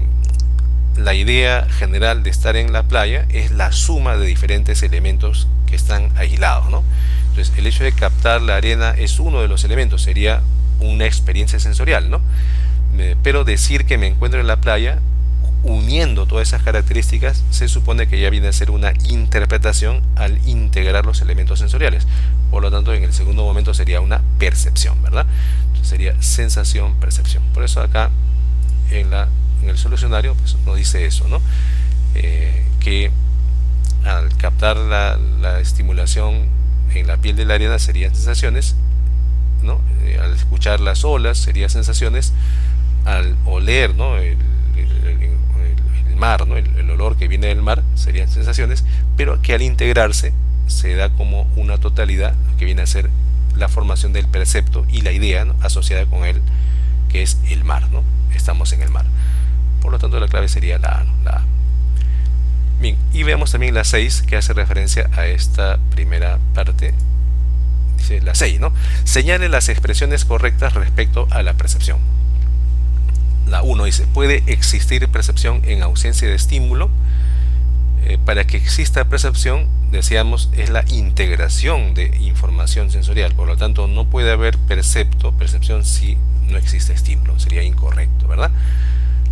la idea general de estar en la playa es la suma de diferentes elementos que están aislados, ¿no? Entonces, el hecho de captar la arena es uno de los elementos, sería una experiencia sensorial, ¿no? Pero decir que me encuentro en la playa, uniendo todas esas características, se supone que ya viene a ser una interpretación al integrar los elementos sensoriales. Por lo tanto, en el segundo momento sería una percepción, ¿verdad? Entonces sería sensación, percepción. Por eso acá en el solucionario pues nos dice eso, ¿no? Que al captar la estimulación en la piel de la arena serían sensaciones, ¿no? Al escuchar las olas serían sensaciones, al oler, ¿no?, el mar, ¿no?, el olor que viene del mar serían sensaciones, pero que al integrarse se da como una totalidad, que viene a ser la formación del percepto y la idea, ¿no?, asociada con él, que es el mar, ¿no? Estamos en el mar. Por lo tanto, la clave sería la A, ¿no?, la A. Bien, y veamos también la 6, que hace referencia a esta primera parte. Dice la 6, ¿no? Señale las expresiones correctas respecto a la percepción. La 1 dice, puede existir percepción en ausencia de estímulo. Para que exista percepción, decíamos, es la integración de información sensorial. Por lo tanto, no puede haber percepción si no existe estímulo. Sería incorrecto, ¿verdad?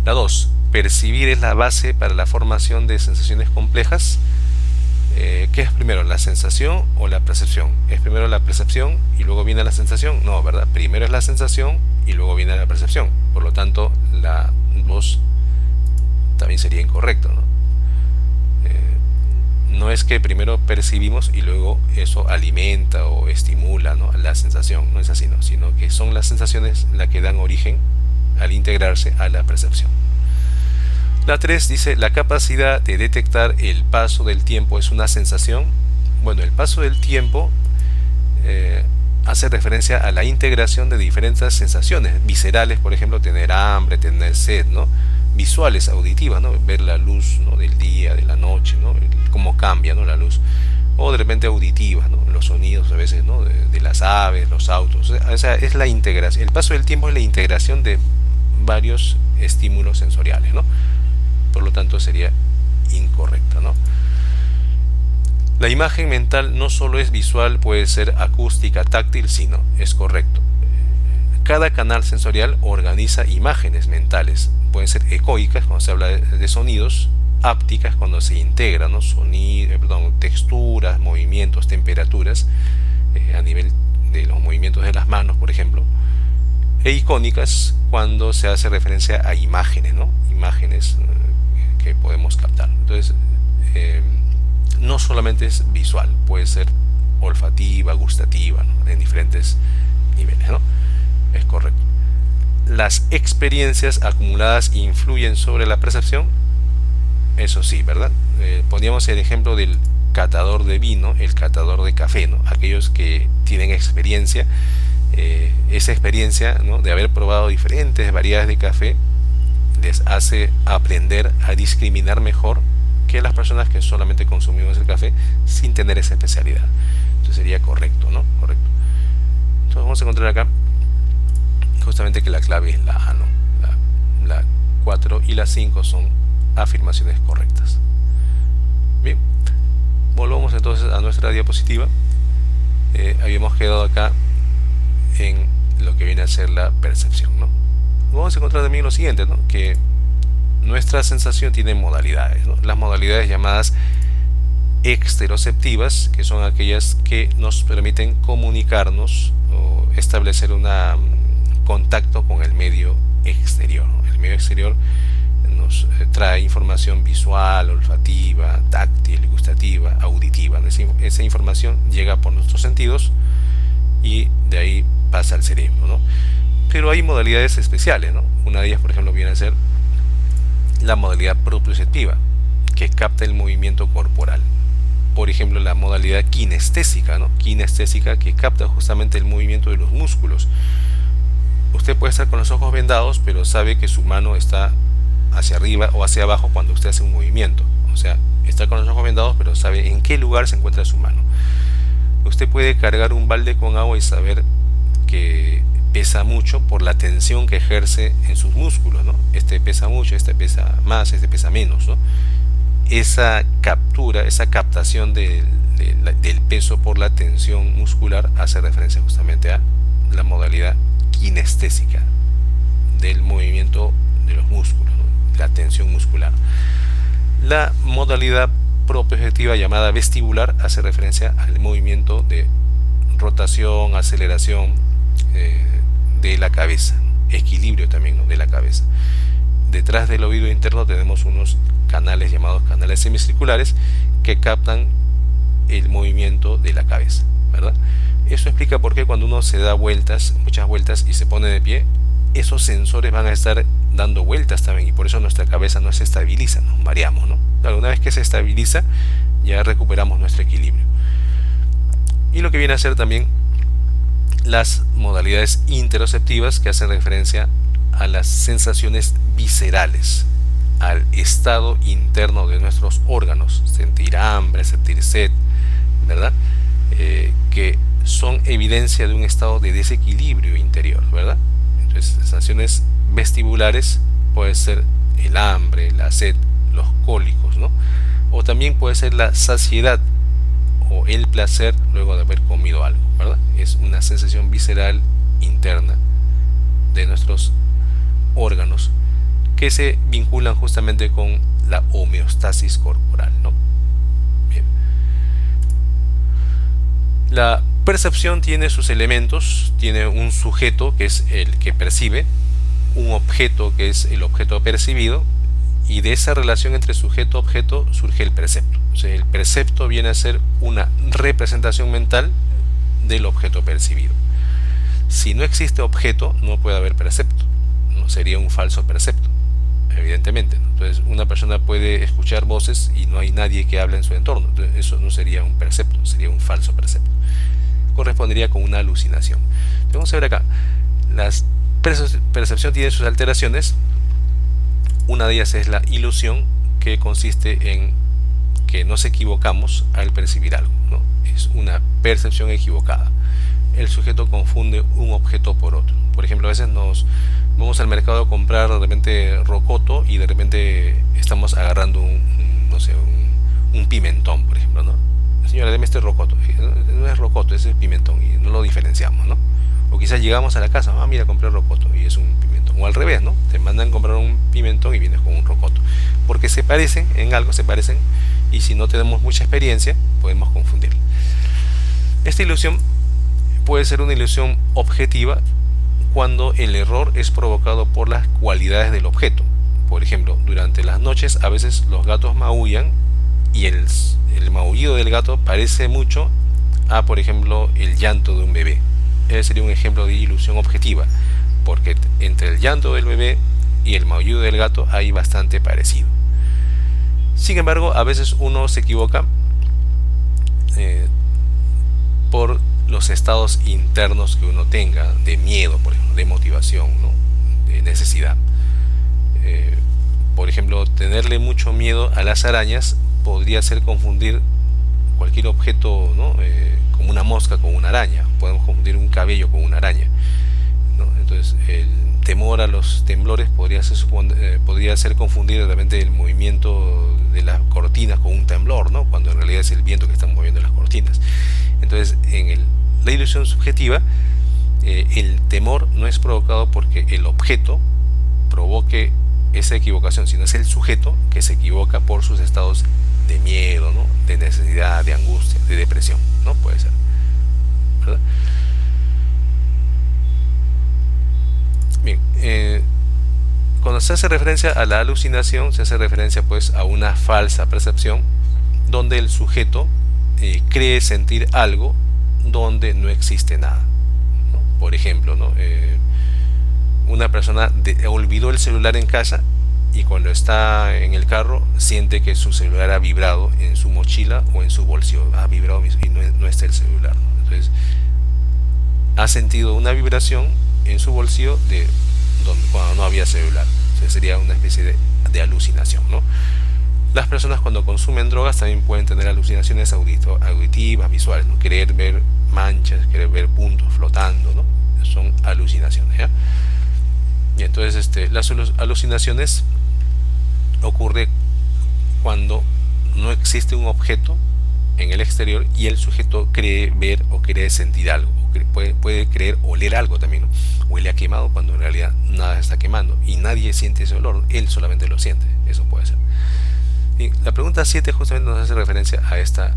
La 2, percibir es la base para la formación de sensaciones complejas. ¿Qué es primero, la sensación o la percepción? ¿Es primero la percepción y luego viene la sensación? No, ¿verdad? Primero es la sensación y luego viene la percepción. Por lo tanto, la 2 también sería incorrecto, ¿no? No es que primero percibimos y luego eso alimenta o estimula, ¿no?, la sensación. No es así, ¿no?, sino que son las sensaciones las que dan origen al integrarse a la percepción. La 3 dice, la capacidad de detectar el paso del tiempo es una sensación. Bueno, el paso del tiempo hace referencia a la integración de diferentes sensaciones viscerales, por ejemplo, tener hambre, tener sed, ¿no? Visuales, auditivas, ¿no? Ver la luz, ¿no? Del día, de la noche, ¿no? Cómo cambia, ¿no? La luz. O de repente auditivas, ¿no? Los sonidos a veces, ¿no? De las aves, los autos. O sea, es la integración. El paso del tiempo es la integración de varios estímulos sensoriales, ¿no? Por lo tanto sería incorrecta, ¿no? La imagen mental no solo es visual, puede ser acústica, táctil, sino es correcto. Cada canal sensorial organiza imágenes mentales. Pueden ser ecoicas cuando se habla de sonidos, ápticas cuando se integran, ¿no? Texturas, movimientos, temperaturas a nivel de los movimientos de las manos, por ejemplo, e icónicas cuando se hace referencia a imágenes, ¿no? Imágenes que podemos captar. Entonces, no solamente es visual, puede ser olfativa, gustativa, ¿no? En diferentes niveles, ¿no? Es correcto. Las experiencias acumuladas influyen sobre la percepción. Eso sí, ¿verdad? Poníamos el ejemplo del catador de vino, el catador de café, ¿no? Aquellos que tienen experiencia, esa experiencia, ¿no? De haber probado diferentes variedades de café les hace aprender a discriminar mejor que las personas que solamente consumimos el café sin tener esa especialidad. Entonces sería correcto, ¿no? Correcto. Entonces vamos a encontrar acá justamente que la clave es la A, ¿no? La 4 y la 5 son afirmaciones correctas. Bien, volvamos entonces a nuestra diapositiva. Habíamos quedado acá en lo que viene a ser la percepción, ¿no? Vamos a encontrar también lo siguiente, ¿no? Que nuestra sensación tiene modalidades, ¿no? Las modalidades llamadas exteroceptivas, que son aquellas que nos permiten comunicarnos o establecer un contacto con el medio exterior, ¿no? El medio exterior nos trae información visual, olfativa, táctil, gustativa, auditiva. Esa información llega por nuestros sentidos y de ahí pasa al cerebro, ¿no? Pero hay modalidades especiales, ¿no? Una de ellas, por ejemplo, viene a ser la modalidad propioceptiva, que capta el movimiento corporal. Por ejemplo, la modalidad kinestésica, ¿no? Kinestésica, que capta justamente el movimiento de los músculos. Usted puede estar con los ojos vendados, pero sabe que su mano está hacia arriba o hacia abajo cuando usted hace un movimiento. O sea, está con los ojos vendados, pero sabe en qué lugar se encuentra su mano. Usted puede cargar un balde con agua y saber que pesa mucho por la tensión que ejerce en sus músculos, ¿no? Este pesa mucho, este pesa más, este pesa menos, ¿no? Esa captura, esa captación del peso por la tensión muscular hace referencia justamente a la modalidad kinestésica del movimiento de los músculos, ¿no? La tensión muscular. La modalidad propioceptiva llamada vestibular hace referencia al movimiento de rotación, aceleración de la cabeza, equilibrio también, ¿no? De la cabeza. Detrás del oído interno tenemos unos canales llamados canales semicirculares que captan el movimiento de la cabeza, ¿verdad? Eso explica por qué cuando uno se da vueltas, muchas vueltas y se pone de pie, esos sensores van a estar dando vueltas también y por eso nuestra cabeza no se estabiliza, nos mareamos, ¿no? Claro, una vez que se estabiliza ya recuperamos nuestro equilibrio. Y lo que viene a ser también las modalidades interoceptivas, que hacen referencia a las sensaciones viscerales, al estado interno de nuestros órganos, sentir hambre, sentir sed, ¿verdad? Que son evidencia de un estado de desequilibrio interior, ¿verdad? Entonces, sensaciones vestibulares puede ser el hambre, la sed, los cólicos, ¿no? O también puede ser la saciedad o el placer luego de haber comido algo, ¿verdad? Es una sensación visceral interna de nuestros órganos que se vinculan justamente con la homeostasis corporal, ¿no? Bien. La percepción tiene sus elementos, tiene un sujeto que es el que percibe, un objeto que es el objeto percibido, y de esa relación entre sujeto-objeto surge el percepto. O sea, el percepto viene a ser una representación mental del objeto percibido. Si no existe objeto, no puede haber percepto, no sería un falso percepto, evidentemente. Entonces, una persona puede escuchar voces y no hay nadie que hable en su entorno. Entonces, eso no sería un percepto, sería un falso percepto. correspondería con una alucinación. Entonces, vamos a ver acá. La percepción tiene sus alteraciones. Una de ellas es la ilusión, que consiste en que nos equivocamos al percibir algo, ¿no? Es una percepción equivocada. El sujeto confunde un objeto por otro. Por ejemplo, a veces nos vamos al mercado a comprar de repente rocoto y de repente estamos agarrando no sé, un pimentón, por ejemplo, ¿no? Señora, deme este rocoto. No es rocoto, ese es pimentón y no lo diferenciamos, ¿no? O quizás llegamos a la casa, mira, compré rocoto y es un pimentón. O al revés, ¿no? Te mandan comprar un pimentón y vienes con un rocoto. Porque se parecen, en algo se parecen, y si no tenemos mucha experiencia, podemos confundirlo. Esta ilusión puede ser una ilusión objetiva cuando el error es provocado por las cualidades del objeto. Por ejemplo, durante las noches a veces los gatos maullan y el maullido del gato parece mucho a, por ejemplo, el llanto de un bebé. Ese sería un ejemplo de ilusión objetiva, porque entre el llanto del bebé y el maullido del gato hay bastante parecido. Sin embargo, a veces uno se equivoca por los estados internos que uno tenga, de miedo, por ejemplo, de motivación, ¿no? De necesidad. Por ejemplo, tenerle mucho miedo a las arañas podría ser confundir cualquier objeto, ¿no? Como una mosca con una araña. Podemos confundir un cabello con una araña, ¿no? Entonces, el temor a los temblores podría ser confundir de repente el movimiento de las cortinas con un temblor, ¿no? Cuando en realidad es el viento que está moviendo las cortinas. Entonces, en la ilusión subjetiva, el temor no es provocado porque el objeto provoque esa equivocación, sino es el sujeto que se equivoca por sus estados de miedo, ¿no? De necesidad, de angustia, de depresión, ¿no? Puede ser, ¿verdad? Bien, cuando se hace referencia a la alucinación, se hace referencia pues a una falsa percepción donde el sujeto cree sentir algo donde no existe nada, ¿no? Por ejemplo, ¿no? Una persona olvidó el celular en casa y cuando está en el carro siente que su celular ha vibrado en su mochila o en su bolsillo, ha vibrado y no está el celular, ¿no? Entonces ha sentido una vibración en su bolsillo cuando no había celular. O sea, sería una especie de alucinación, ¿no? Las personas cuando consumen drogas también pueden tener alucinaciones auditivas, visuales, ¿no? Querer ver manchas, querer ver puntos flotando, ¿no? Son alucinaciones, ¿ya? Y entonces las alucinaciones ocurre cuando no existe un objeto en el exterior y el sujeto cree ver o cree sentir algo, puede creer oler algo también, ¿no? Huele a quemado cuando en realidad nada está quemando y nadie siente ese olor, él solamente lo siente. Eso puede ser. Y la pregunta 7 justamente nos hace referencia a esta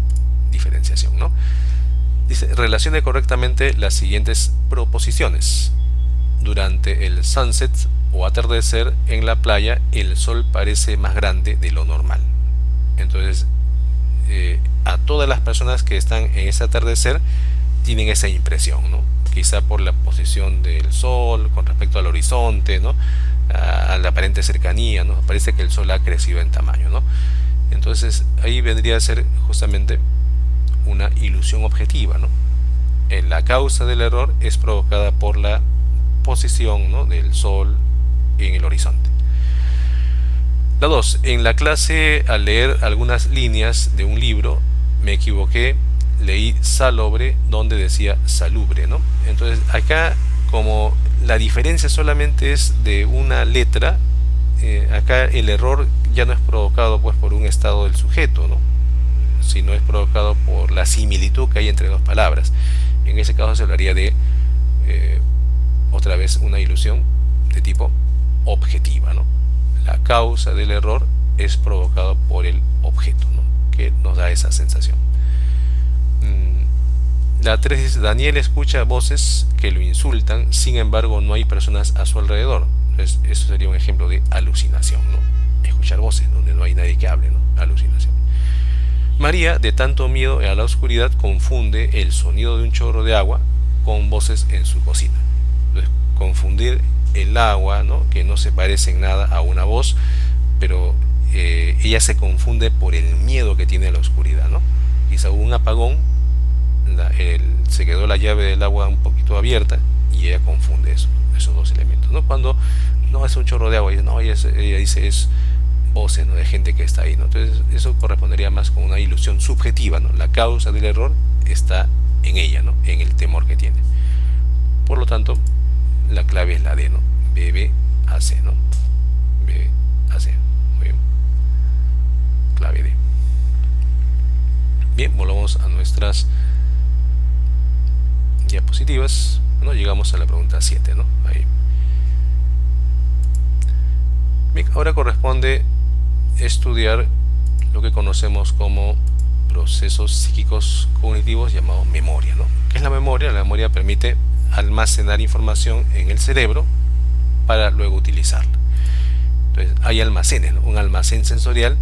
diferenciación, ¿no? Dice, relacione correctamente las siguientes proposiciones. Durante el sunset o atardecer en la playa, el sol parece más grande de lo normal. Entonces, a todas las personas que están en ese atardecer tienen esa impresión, ¿no? Quizá por la posición del sol con respecto al horizonte, ¿no? A la aparente cercanía, ¿no? Parece que el sol ha crecido en tamaño, ¿no? Entonces ahí vendría a ser justamente una ilusión objetiva, ¿no? La causa del error es provocada por la posición, ¿no? Del sol en el horizonte. La 2. En la clase, al leer algunas líneas de un libro, me equivoqué, leí salobre donde decía salubre, ¿no? Entonces acá, como la diferencia solamente es de una letra, acá el error ya no es provocado pues por un estado del sujeto, ¿no? Sino es provocado por la similitud que hay entre dos palabras. En ese caso se hablaría de otra vez una ilusión de tipo objetiva, ¿no? La causa del error es provocado por el objeto, ¿no? Que nos da esa sensación. La 3 dice, Daniel escucha voces que lo insultan, sin embargo no hay personas a su alrededor. Entonces, eso sería un ejemplo de alucinación, ¿no? Escuchar voces donde no hay nadie que hable, ¿no? Alucinación. María, de tanto miedo a la oscuridad, confunde el sonido de un chorro de agua con voces en su cocina. Entonces, confundir el agua, ¿no? Que no se parece en nada a una voz, pero ella se confunde por el miedo que tiene a la oscuridad, ¿no? Quizá hubo un apagón se quedó la llave del agua un poquito abierta y ella confunde esos dos elementos, ¿no? Cuando no es un chorro de agua, ella dice es voces, ¿no?, de gente que está ahí, ¿no? Entonces eso correspondería más con una ilusión subjetiva, ¿no? La causa del error está en ella, ¿no?, en el temor que tiene. Por lo tanto, la clave es la D, ¿no? BBAC, ¿no? BBAC. Muy bien. Clave D. Bien, volvamos a nuestras diapositivas. Bueno, llegamos a la pregunta 7, ¿no? Ahí. Bien, ahora corresponde estudiar lo que conocemos como procesos psíquicos cognitivos llamados memoria, ¿no? ¿Qué es la memoria? La memoria permite almacenar información en el cerebro para luego utilizarla. Entonces hay almacenes, ¿no? Un almacén sensorial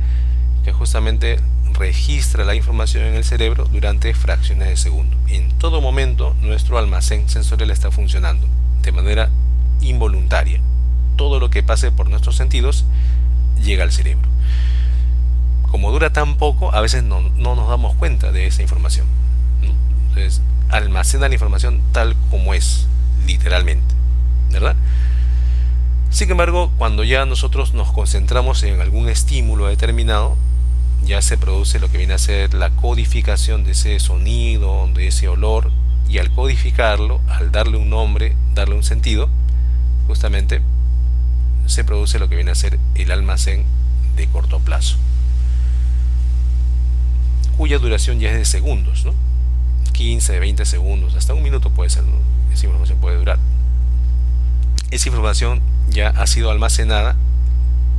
que justamente registra la información en el cerebro durante fracciones de segundo. En todo momento nuestro almacén sensorial está funcionando de manera involuntaria. Todo lo que pase por nuestros sentidos llega al cerebro. Como dura tan poco, a veces no nos damos cuenta de esa información, ¿no? Entonces almacena la información tal como es, literalmente, ¿verdad? Sin embargo, cuando ya nosotros nos concentramos en algún estímulo determinado, ya se produce lo que viene a ser la codificación de ese sonido, de ese olor, y al codificarlo, al darle un nombre, darle un sentido, justamente se produce lo que viene a ser el almacén de corto plazo, cuya duración ya es de segundos, ¿no? 15, 20 segundos, hasta un minuto puede ser, ¿no? Esa información puede durar. Esa información ya ha sido almacenada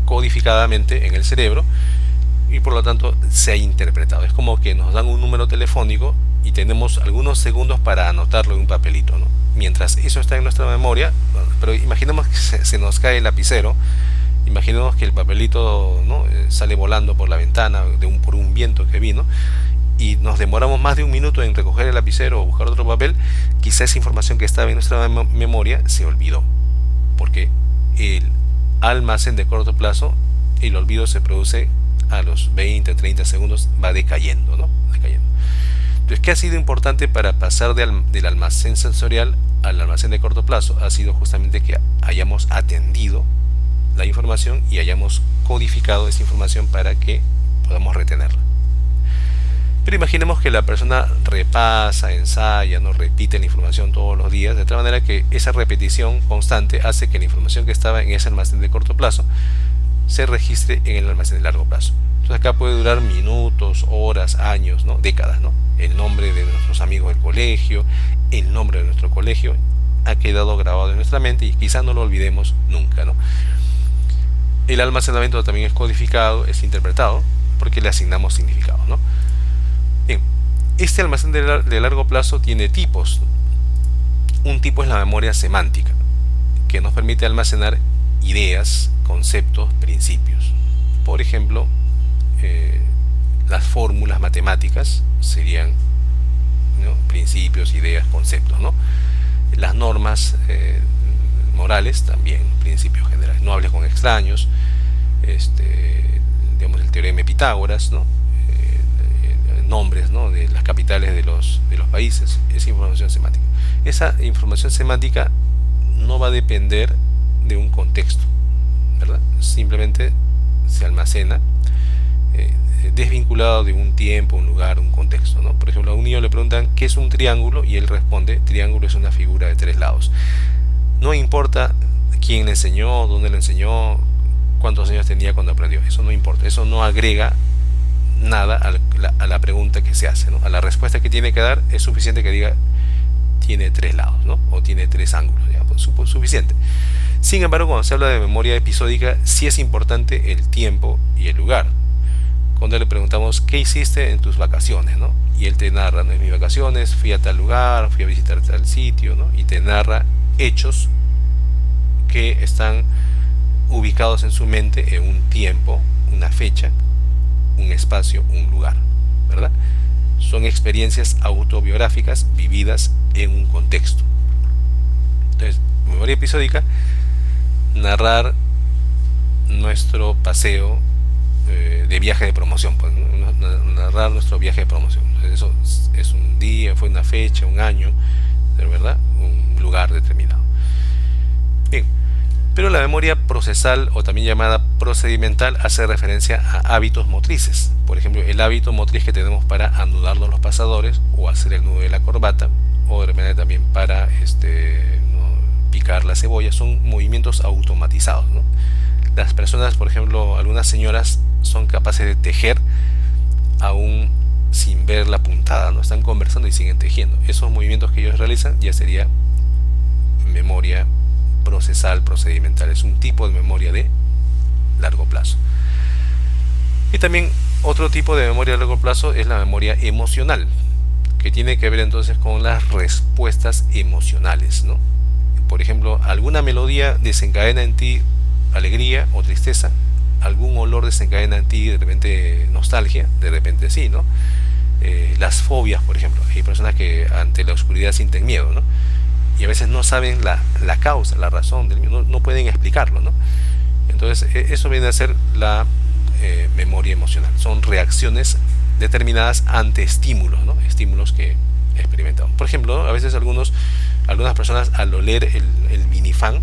codificadamente en el cerebro y por lo tanto se ha interpretado. Es como que nos dan un número telefónico y tenemos algunos segundos para anotarlo en un papelito, ¿no? Mientras eso está en nuestra memoria, pero imaginemos que se nos cae el lapicero, imaginemos que el papelito, ¿no?, sale volando por la ventana por un viento que vino y nos demoramos más de un minuto en recoger el lapicero o buscar otro papel. Quizá esa información que estaba en nuestra memoria se olvidó, porque el almacén de corto plazo, el olvido se produce a los 20, 30 segundos, va decayendo, ¿no? Decayendo. Entonces, ¿qué ha sido importante para pasar del almacén sensorial al almacén de corto plazo? Ha sido justamente que hayamos atendido la información y hayamos codificado esa información para que podamos retenerla. Pero imaginemos que la persona repasa, ensaya, no repite la información todos los días, de tal manera que esa repetición constante hace que la información que estaba en ese almacén de corto plazo se registre en el almacén de largo plazo. Entonces acá puede durar minutos, horas, años, ¿no?, décadas, ¿no? El nombre de nuestros amigos del colegio, el nombre de nuestro colegio ha quedado grabado en nuestra mente y quizás no lo olvidemos nunca, ¿no? El almacenamiento también es codificado, es interpretado, porque le asignamos significado, ¿no? Bien, este almacén de largo plazo tiene tipos. Un tipo es la memoria semántica, que nos permite almacenar ideas, conceptos, principios. Por ejemplo, las fórmulas matemáticas serían, ¿no?, principios, ideas, conceptos, ¿no? Las normas morales también, principios generales. No hables con extraños, digamos, el teorema de Pitágoras, ¿no? Nombres, ¿no?, de las capitales de los países. Es información semántica. Esa información semántica no va a depender de un contexto, ¿verdad? Simplemente se almacena desvinculado de un tiempo, un lugar, un contexto, ¿no? Por ejemplo, a un niño le preguntan ¿qué es un triángulo? Y él responde: triángulo es una figura de 3 lados. No importa quién le enseñó, dónde le enseñó, cuántos años tenía cuando aprendió. Eso no importa. Eso no agrega nada a la pregunta que se hace, ¿no? A la respuesta que tiene que dar es suficiente que diga tiene 3 lados, ¿no? O tiene 3 ángulos, ya, pues, suficiente. Sin embargo, cuando se habla de memoria episódica, sí es importante el tiempo y el lugar. Cuando le preguntamos ¿qué hiciste en tus vacaciones?, ¿no?, y él te narra, ¿no?, en mis vacaciones fui a tal lugar, fui a visitar tal sitio, ¿no?, y te narra hechos que están ubicados en su mente en un tiempo, una fecha, un espacio, un lugar, ¿verdad? Son experiencias autobiográficas vividas en un contexto. Entonces, memoria episódica, narrar nuestro paseo de viaje de promoción, pues, ¿no?, narrar nuestro viaje de promoción. Entonces eso es un día, fue una fecha, un año, ¿verdad? Un lugar determinado. Bien, pero la memoria procesal, o también llamada procedimental, hace referencia a hábitos motrices. Por ejemplo, el hábito motriz que tenemos para anudarnos los pasadores o hacer el nudo de la corbata, o de repente también para picar la cebolla, son movimientos automatizados, ¿no? Las personas, por ejemplo, algunas señoras son capaces de tejer aún sin ver la puntada, ¿no? Están conversando y siguen tejiendo. Esos movimientos que ellos realizan ya sería memoria procesal procedimental. Es un tipo de memoria de largo plazo. Y también otro tipo de memoria de largo plazo es la memoria emocional, que tiene que ver entonces con las respuestas emocionales, ¿no? Por ejemplo, alguna melodía desencadena en ti alegría o tristeza, algún olor desencadena en ti de repente nostalgia, de repente sí, ¿no? Las fobias, por ejemplo, hay personas que ante la oscuridad sienten miedo, ¿no? Y a veces no saben la causa, la razón del miedo, no pueden explicarlo, ¿no? Entonces eso viene a ser la memoria emocional. Son reacciones determinadas ante estímulos, ¿no? Estímulos que experimentamos. Por ejemplo, ¿no? A veces algunas personas al oler el minifán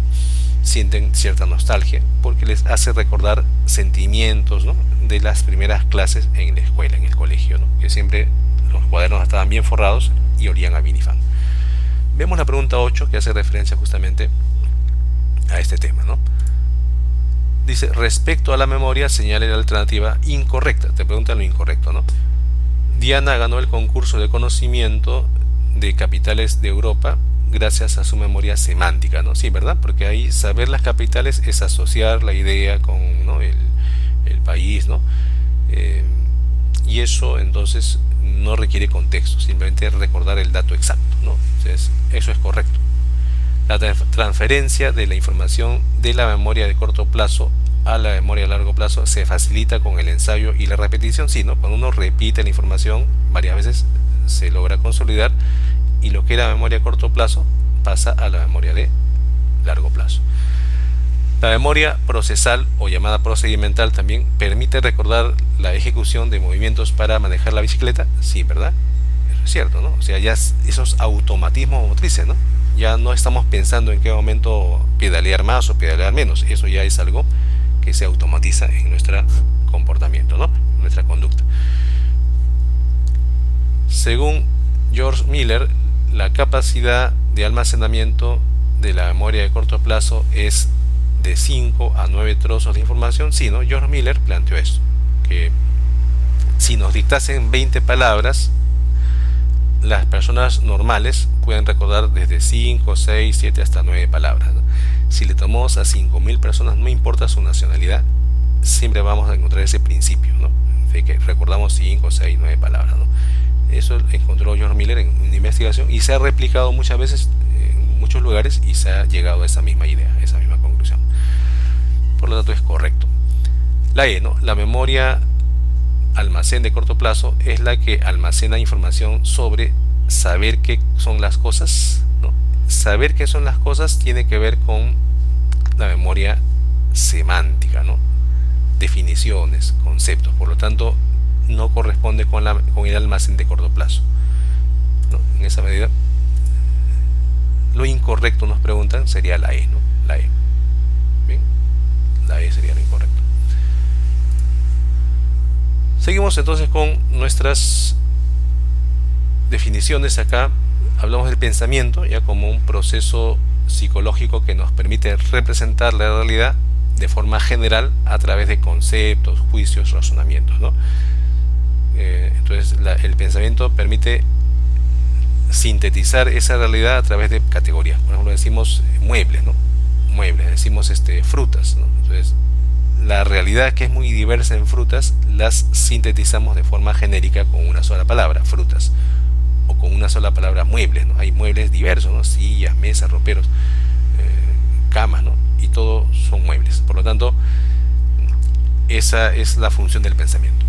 sienten cierta nostalgia porque les hace recordar sentimientos, ¿no? De las primeras clases en la escuela, en el colegio, ¿no? Que siempre los cuadernos estaban bien forrados y olían a minifán. Vemos la pregunta 8 que hace referencia justamente a este tema, ¿no? Dice, respecto a la memoria, señale la alternativa incorrecta. Te preguntan lo incorrecto, ¿no? Diana ganó el concurso de conocimiento de capitales de Europa gracias a su memoria semántica, ¿no? Sí, ¿verdad? Porque ahí saber las capitales es asociar la idea con, ¿no? el país, ¿no? Y eso entonces no requiere contexto, simplemente recordar el dato exacto, ¿no? Entonces, eso es correcto. La transferencia de la información de la memoria de corto plazo a la memoria de largo plazo se facilita con el ensayo y la repetición, sí, ¿no? Cuando uno repite la información varias veces se logra consolidar y lo que era memoria a corto plazo pasa a la memoria de largo plazo. La memoria procesal o llamada procedimental también permite recordar la ejecución de movimientos para manejar la bicicleta, sí, ¿verdad? Eso es cierto, ¿no? O sea, ya esos automatismos motrices, ¿no? Ya no estamos pensando en qué momento pedalear más o pedalear menos, eso ya es algo que se automatiza en nuestro comportamiento, ¿no? En nuestra conducta. Según George Miller, la capacidad de almacenamiento de la memoria de corto plazo es de 5 a 9 trozos de información. Sí, ¿no? George Miller planteó esto, que si nos dictasen 20 palabras, las personas normales pueden recordar desde 5, 6, 7 hasta 9 palabras, ¿no? Si le tomamos a 5.000 personas, no importa su nacionalidad, siempre vamos a encontrar ese principio, ¿no? De que recordamos 5, 6, 9 palabras, ¿no? Eso encontró George Miller en una investigación y se ha replicado muchas veces en muchos lugares y se ha llegado a esa misma idea, a esa misma conclusión. Por lo tanto es correcto. La E, ¿no? La memoria almacén de corto plazo es la que almacena información sobre saber qué son las cosas, ¿no? Saber qué son las cosas tiene que ver con la memoria semántica, ¿no? Definiciones, conceptos, por lo tanto no corresponde con el almacén de corto plazo, ¿no? En esa medida lo incorrecto, nos preguntan, sería la E, ¿no? La E. Bien, la E sería lo incorrecto. Seguimos entonces con nuestras definiciones. Acá hablamos del pensamiento ya como un proceso psicológico que nos permite representar la realidad de forma general a través de conceptos, juicios, razonamientos, ¿no? Entonces el pensamiento permite sintetizar esa realidad a través de categorías. Por ejemplo, decimos muebles, ¿no? Muebles, decimos frutas, ¿no? Entonces la realidad, que es muy diversa en frutas, las sintetizamos de forma genérica con una sola palabra, frutas, o con una sola palabra, muebles, ¿no? Hay muebles diversos, ¿no? Sillas, mesas, roperos, camas, ¿no? Y todo son muebles. Por lo tanto, esa es la función del pensamiento.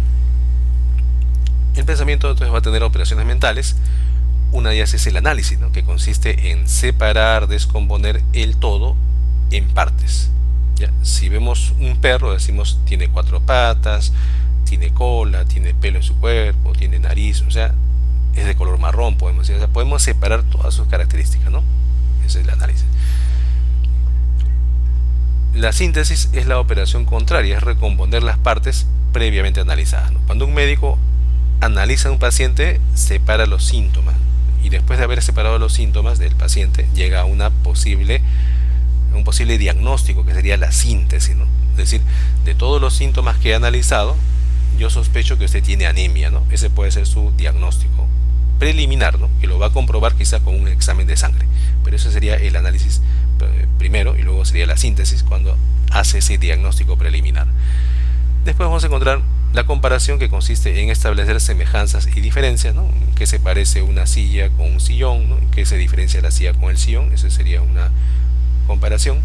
El pensamiento entonces va a tener operaciones mentales. Una de ellas es el análisis, ¿no? Que consiste en separar, descomponer el todo en partes. ¿Ya? Si vemos un perro, decimos tiene 4 patas, tiene cola, tiene pelo en su cuerpo, tiene nariz, o sea, es de color marrón, podemos decir. O sea, podemos separar todas sus características, ¿no? Ese es el análisis. La síntesis es la operación contraria, es recomponer las partes previamente analizadas, ¿no? Cuando un médico analiza a un paciente, separa los síntomas, y después de haber separado los síntomas del paciente, llega a un posible diagnóstico, que sería la síntesis, ¿no? Es decir, de todos los síntomas que he analizado, yo sospecho que usted tiene anemia, ¿no? Ese puede ser su diagnóstico preliminar, ¿no? Que lo va a comprobar quizá con un examen de sangre, pero ese sería el análisis primero, y luego sería la síntesis cuando hace ese diagnóstico preliminar. Después vamos a encontrar la comparación, que consiste en establecer semejanzas y diferencias, ¿no? Que se parece una silla con un sillón, ¿no? Que se diferencia la silla con el sillón, esa sería una comparación,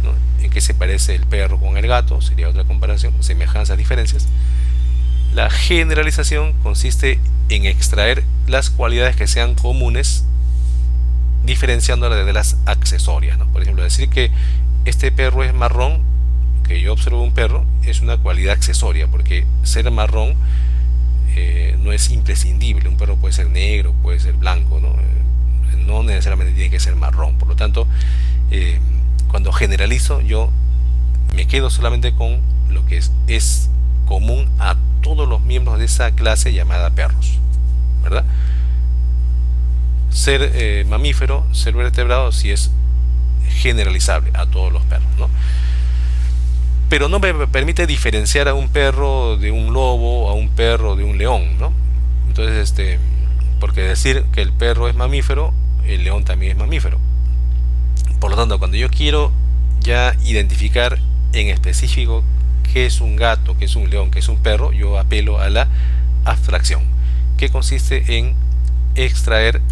¿no? En qué se parece el perro con el gato, sería otra comparación, semejanzas, diferencias. La generalización consiste en extraer las cualidades que sean comunes, diferenciándolas de las accesorias, ¿no? Por ejemplo, decir que este perro es marrón, que yo observo un perro, es una cualidad accesoria, porque ser marrón no es imprescindible. Un perro puede ser negro, puede ser blanco, ¿no? No necesariamente tiene que ser marrón. Por lo tanto, cuando generalizo, yo me quedo solamente con lo que es común a todos los miembros de esa clase llamada perros, ¿verdad? Ser mamífero, ser vertebrado, sí es generalizable a todos los perros, ¿no? Pero no me permite diferenciar a un perro de un lobo, a un perro de un león, ¿no? Entonces, porque decir que el perro es mamífero, el león también es mamífero. Por lo tanto, cuando yo quiero ya identificar en específico qué es un gato, qué es un león, qué es un perro, yo apelo a la abstracción, que consiste en extraer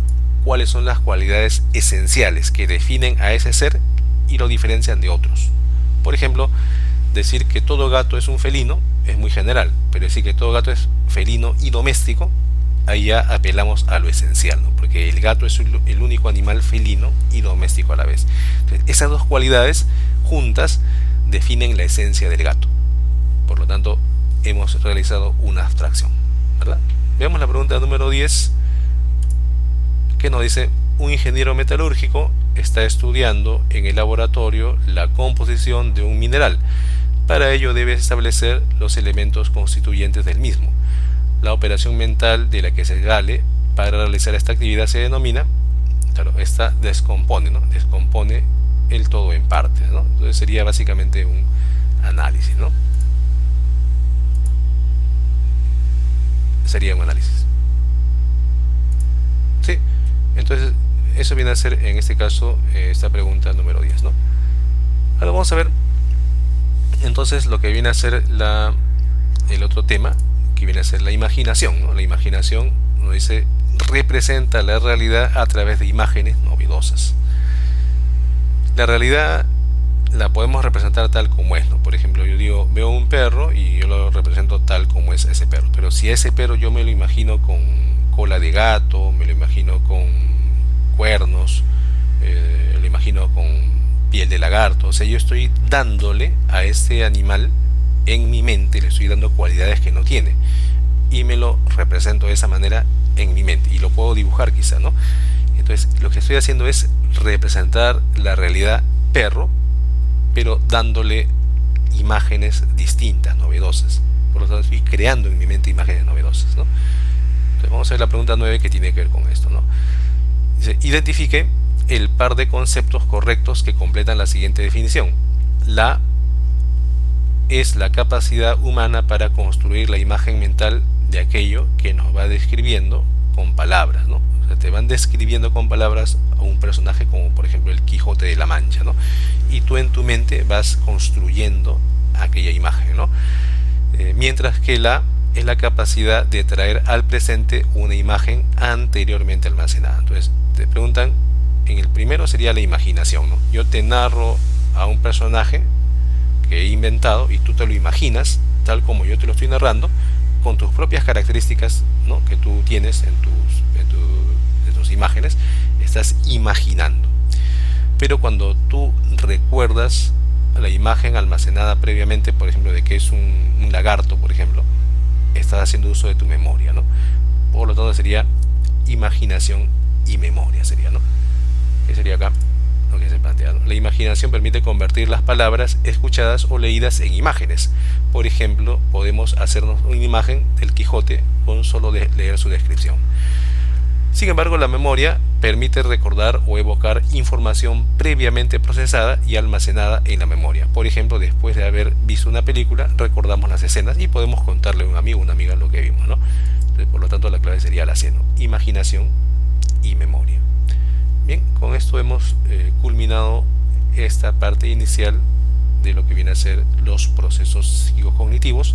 cuáles son las cualidades esenciales que definen a ese ser y lo diferencian de otros. Por ejemplo, decir que todo gato es un felino es muy general, pero decir que todo gato es felino y doméstico, ahí ya apelamos a lo esencial, ¿no? Porque el gato es el único animal felino y doméstico a la vez. Entonces, esas dos cualidades juntas definen la esencia del gato. Por lo tanto, hemos realizado una abstracción, ¿verdad? Veamos la pregunta número 10, que nos dice: un ingeniero metalúrgico está estudiando en el laboratorio la composición de un mineral. Para ello debe establecer los elementos constituyentes del mismo. La operación mental de la que se vale para realizar esta actividad se denomina, claro, esta descompone, ¿no? Descompone el todo en partes, ¿no? Entonces sería básicamente un análisis, ¿no? Sería un análisis. Sí, entonces eso viene a ser en este caso esta pregunta número 10, ¿no? Ahora vamos a ver entonces lo que viene a ser el otro tema, que viene a ser la imaginación, ¿no? La imaginación nos dice: representa la realidad a través de imágenes novedosas. La realidad la podemos representar tal como es, ¿no? Por ejemplo, yo digo, veo un perro y yo lo represento tal como es ese perro, pero si ese perro yo me lo imagino con cola de gato, me lo imagino con cuernos, lo imagino con piel de lagarto, o sea, yo estoy dándole a ese animal en mi mente, le estoy dando cualidades que no tiene, y me lo represento de esa manera en mi mente, y lo puedo dibujar quizá, ¿no? Entonces lo que estoy haciendo es representar la realidad perro, pero dándole imágenes distintas, novedosas. Por lo tanto, estoy creando en mi mente imágenes novedosas, ¿no? Entonces vamos a ver la pregunta 9, que tiene que ver con esto, ¿no? Dice: identifique el par de conceptos correctos que completan la siguiente definición. La es la capacidad humana para construir la imagen mental de aquello que nos va describiendo con palabras, ¿no? O sea, te van describiendo con palabras a un personaje como por ejemplo el Quijote de la Mancha, ¿no? Y tú en tu mente vas construyendo aquella imagen, ¿no? Mientras que la es la capacidad de traer al presente una imagen anteriormente almacenada. Entonces te preguntan, en el primero sería la imaginación, ¿no? Yo te narro a un personaje que he inventado y tú te lo imaginas tal como yo te lo estoy narrando, con tus propias características, ¿no? Que tú tienes en tus imágenes, estás imaginando. Pero cuando tú recuerdas la imagen almacenada previamente, por ejemplo, de que es un lagarto, por ejemplo, estás haciendo uso de tu memoria, ¿no? Por lo tanto sería imaginación y memoria, sería, ¿no? Que sería acá lo que se plantea, ¿no? La imaginación permite convertir las palabras escuchadas o leídas en imágenes. Por ejemplo, podemos hacernos una imagen del Quijote con solo leer su descripción. Sin embargo, la memoria permite recordar o evocar información previamente procesada y almacenada en la memoria. Por ejemplo, después de haber visto una película, recordamos las escenas y podemos contarle a un amigo o una amiga lo que vimos, ¿no? Entonces, por lo tanto, la clave sería la C, ¿no? Imaginación y memoria. Bien, con esto hemos culminado esta parte inicial de lo que viene a ser los procesos psicocognitivos.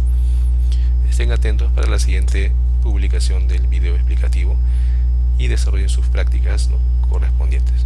Estén atentos para la siguiente publicación del video explicativo y desarrollen sus prácticas, ¿no?, correspondientes.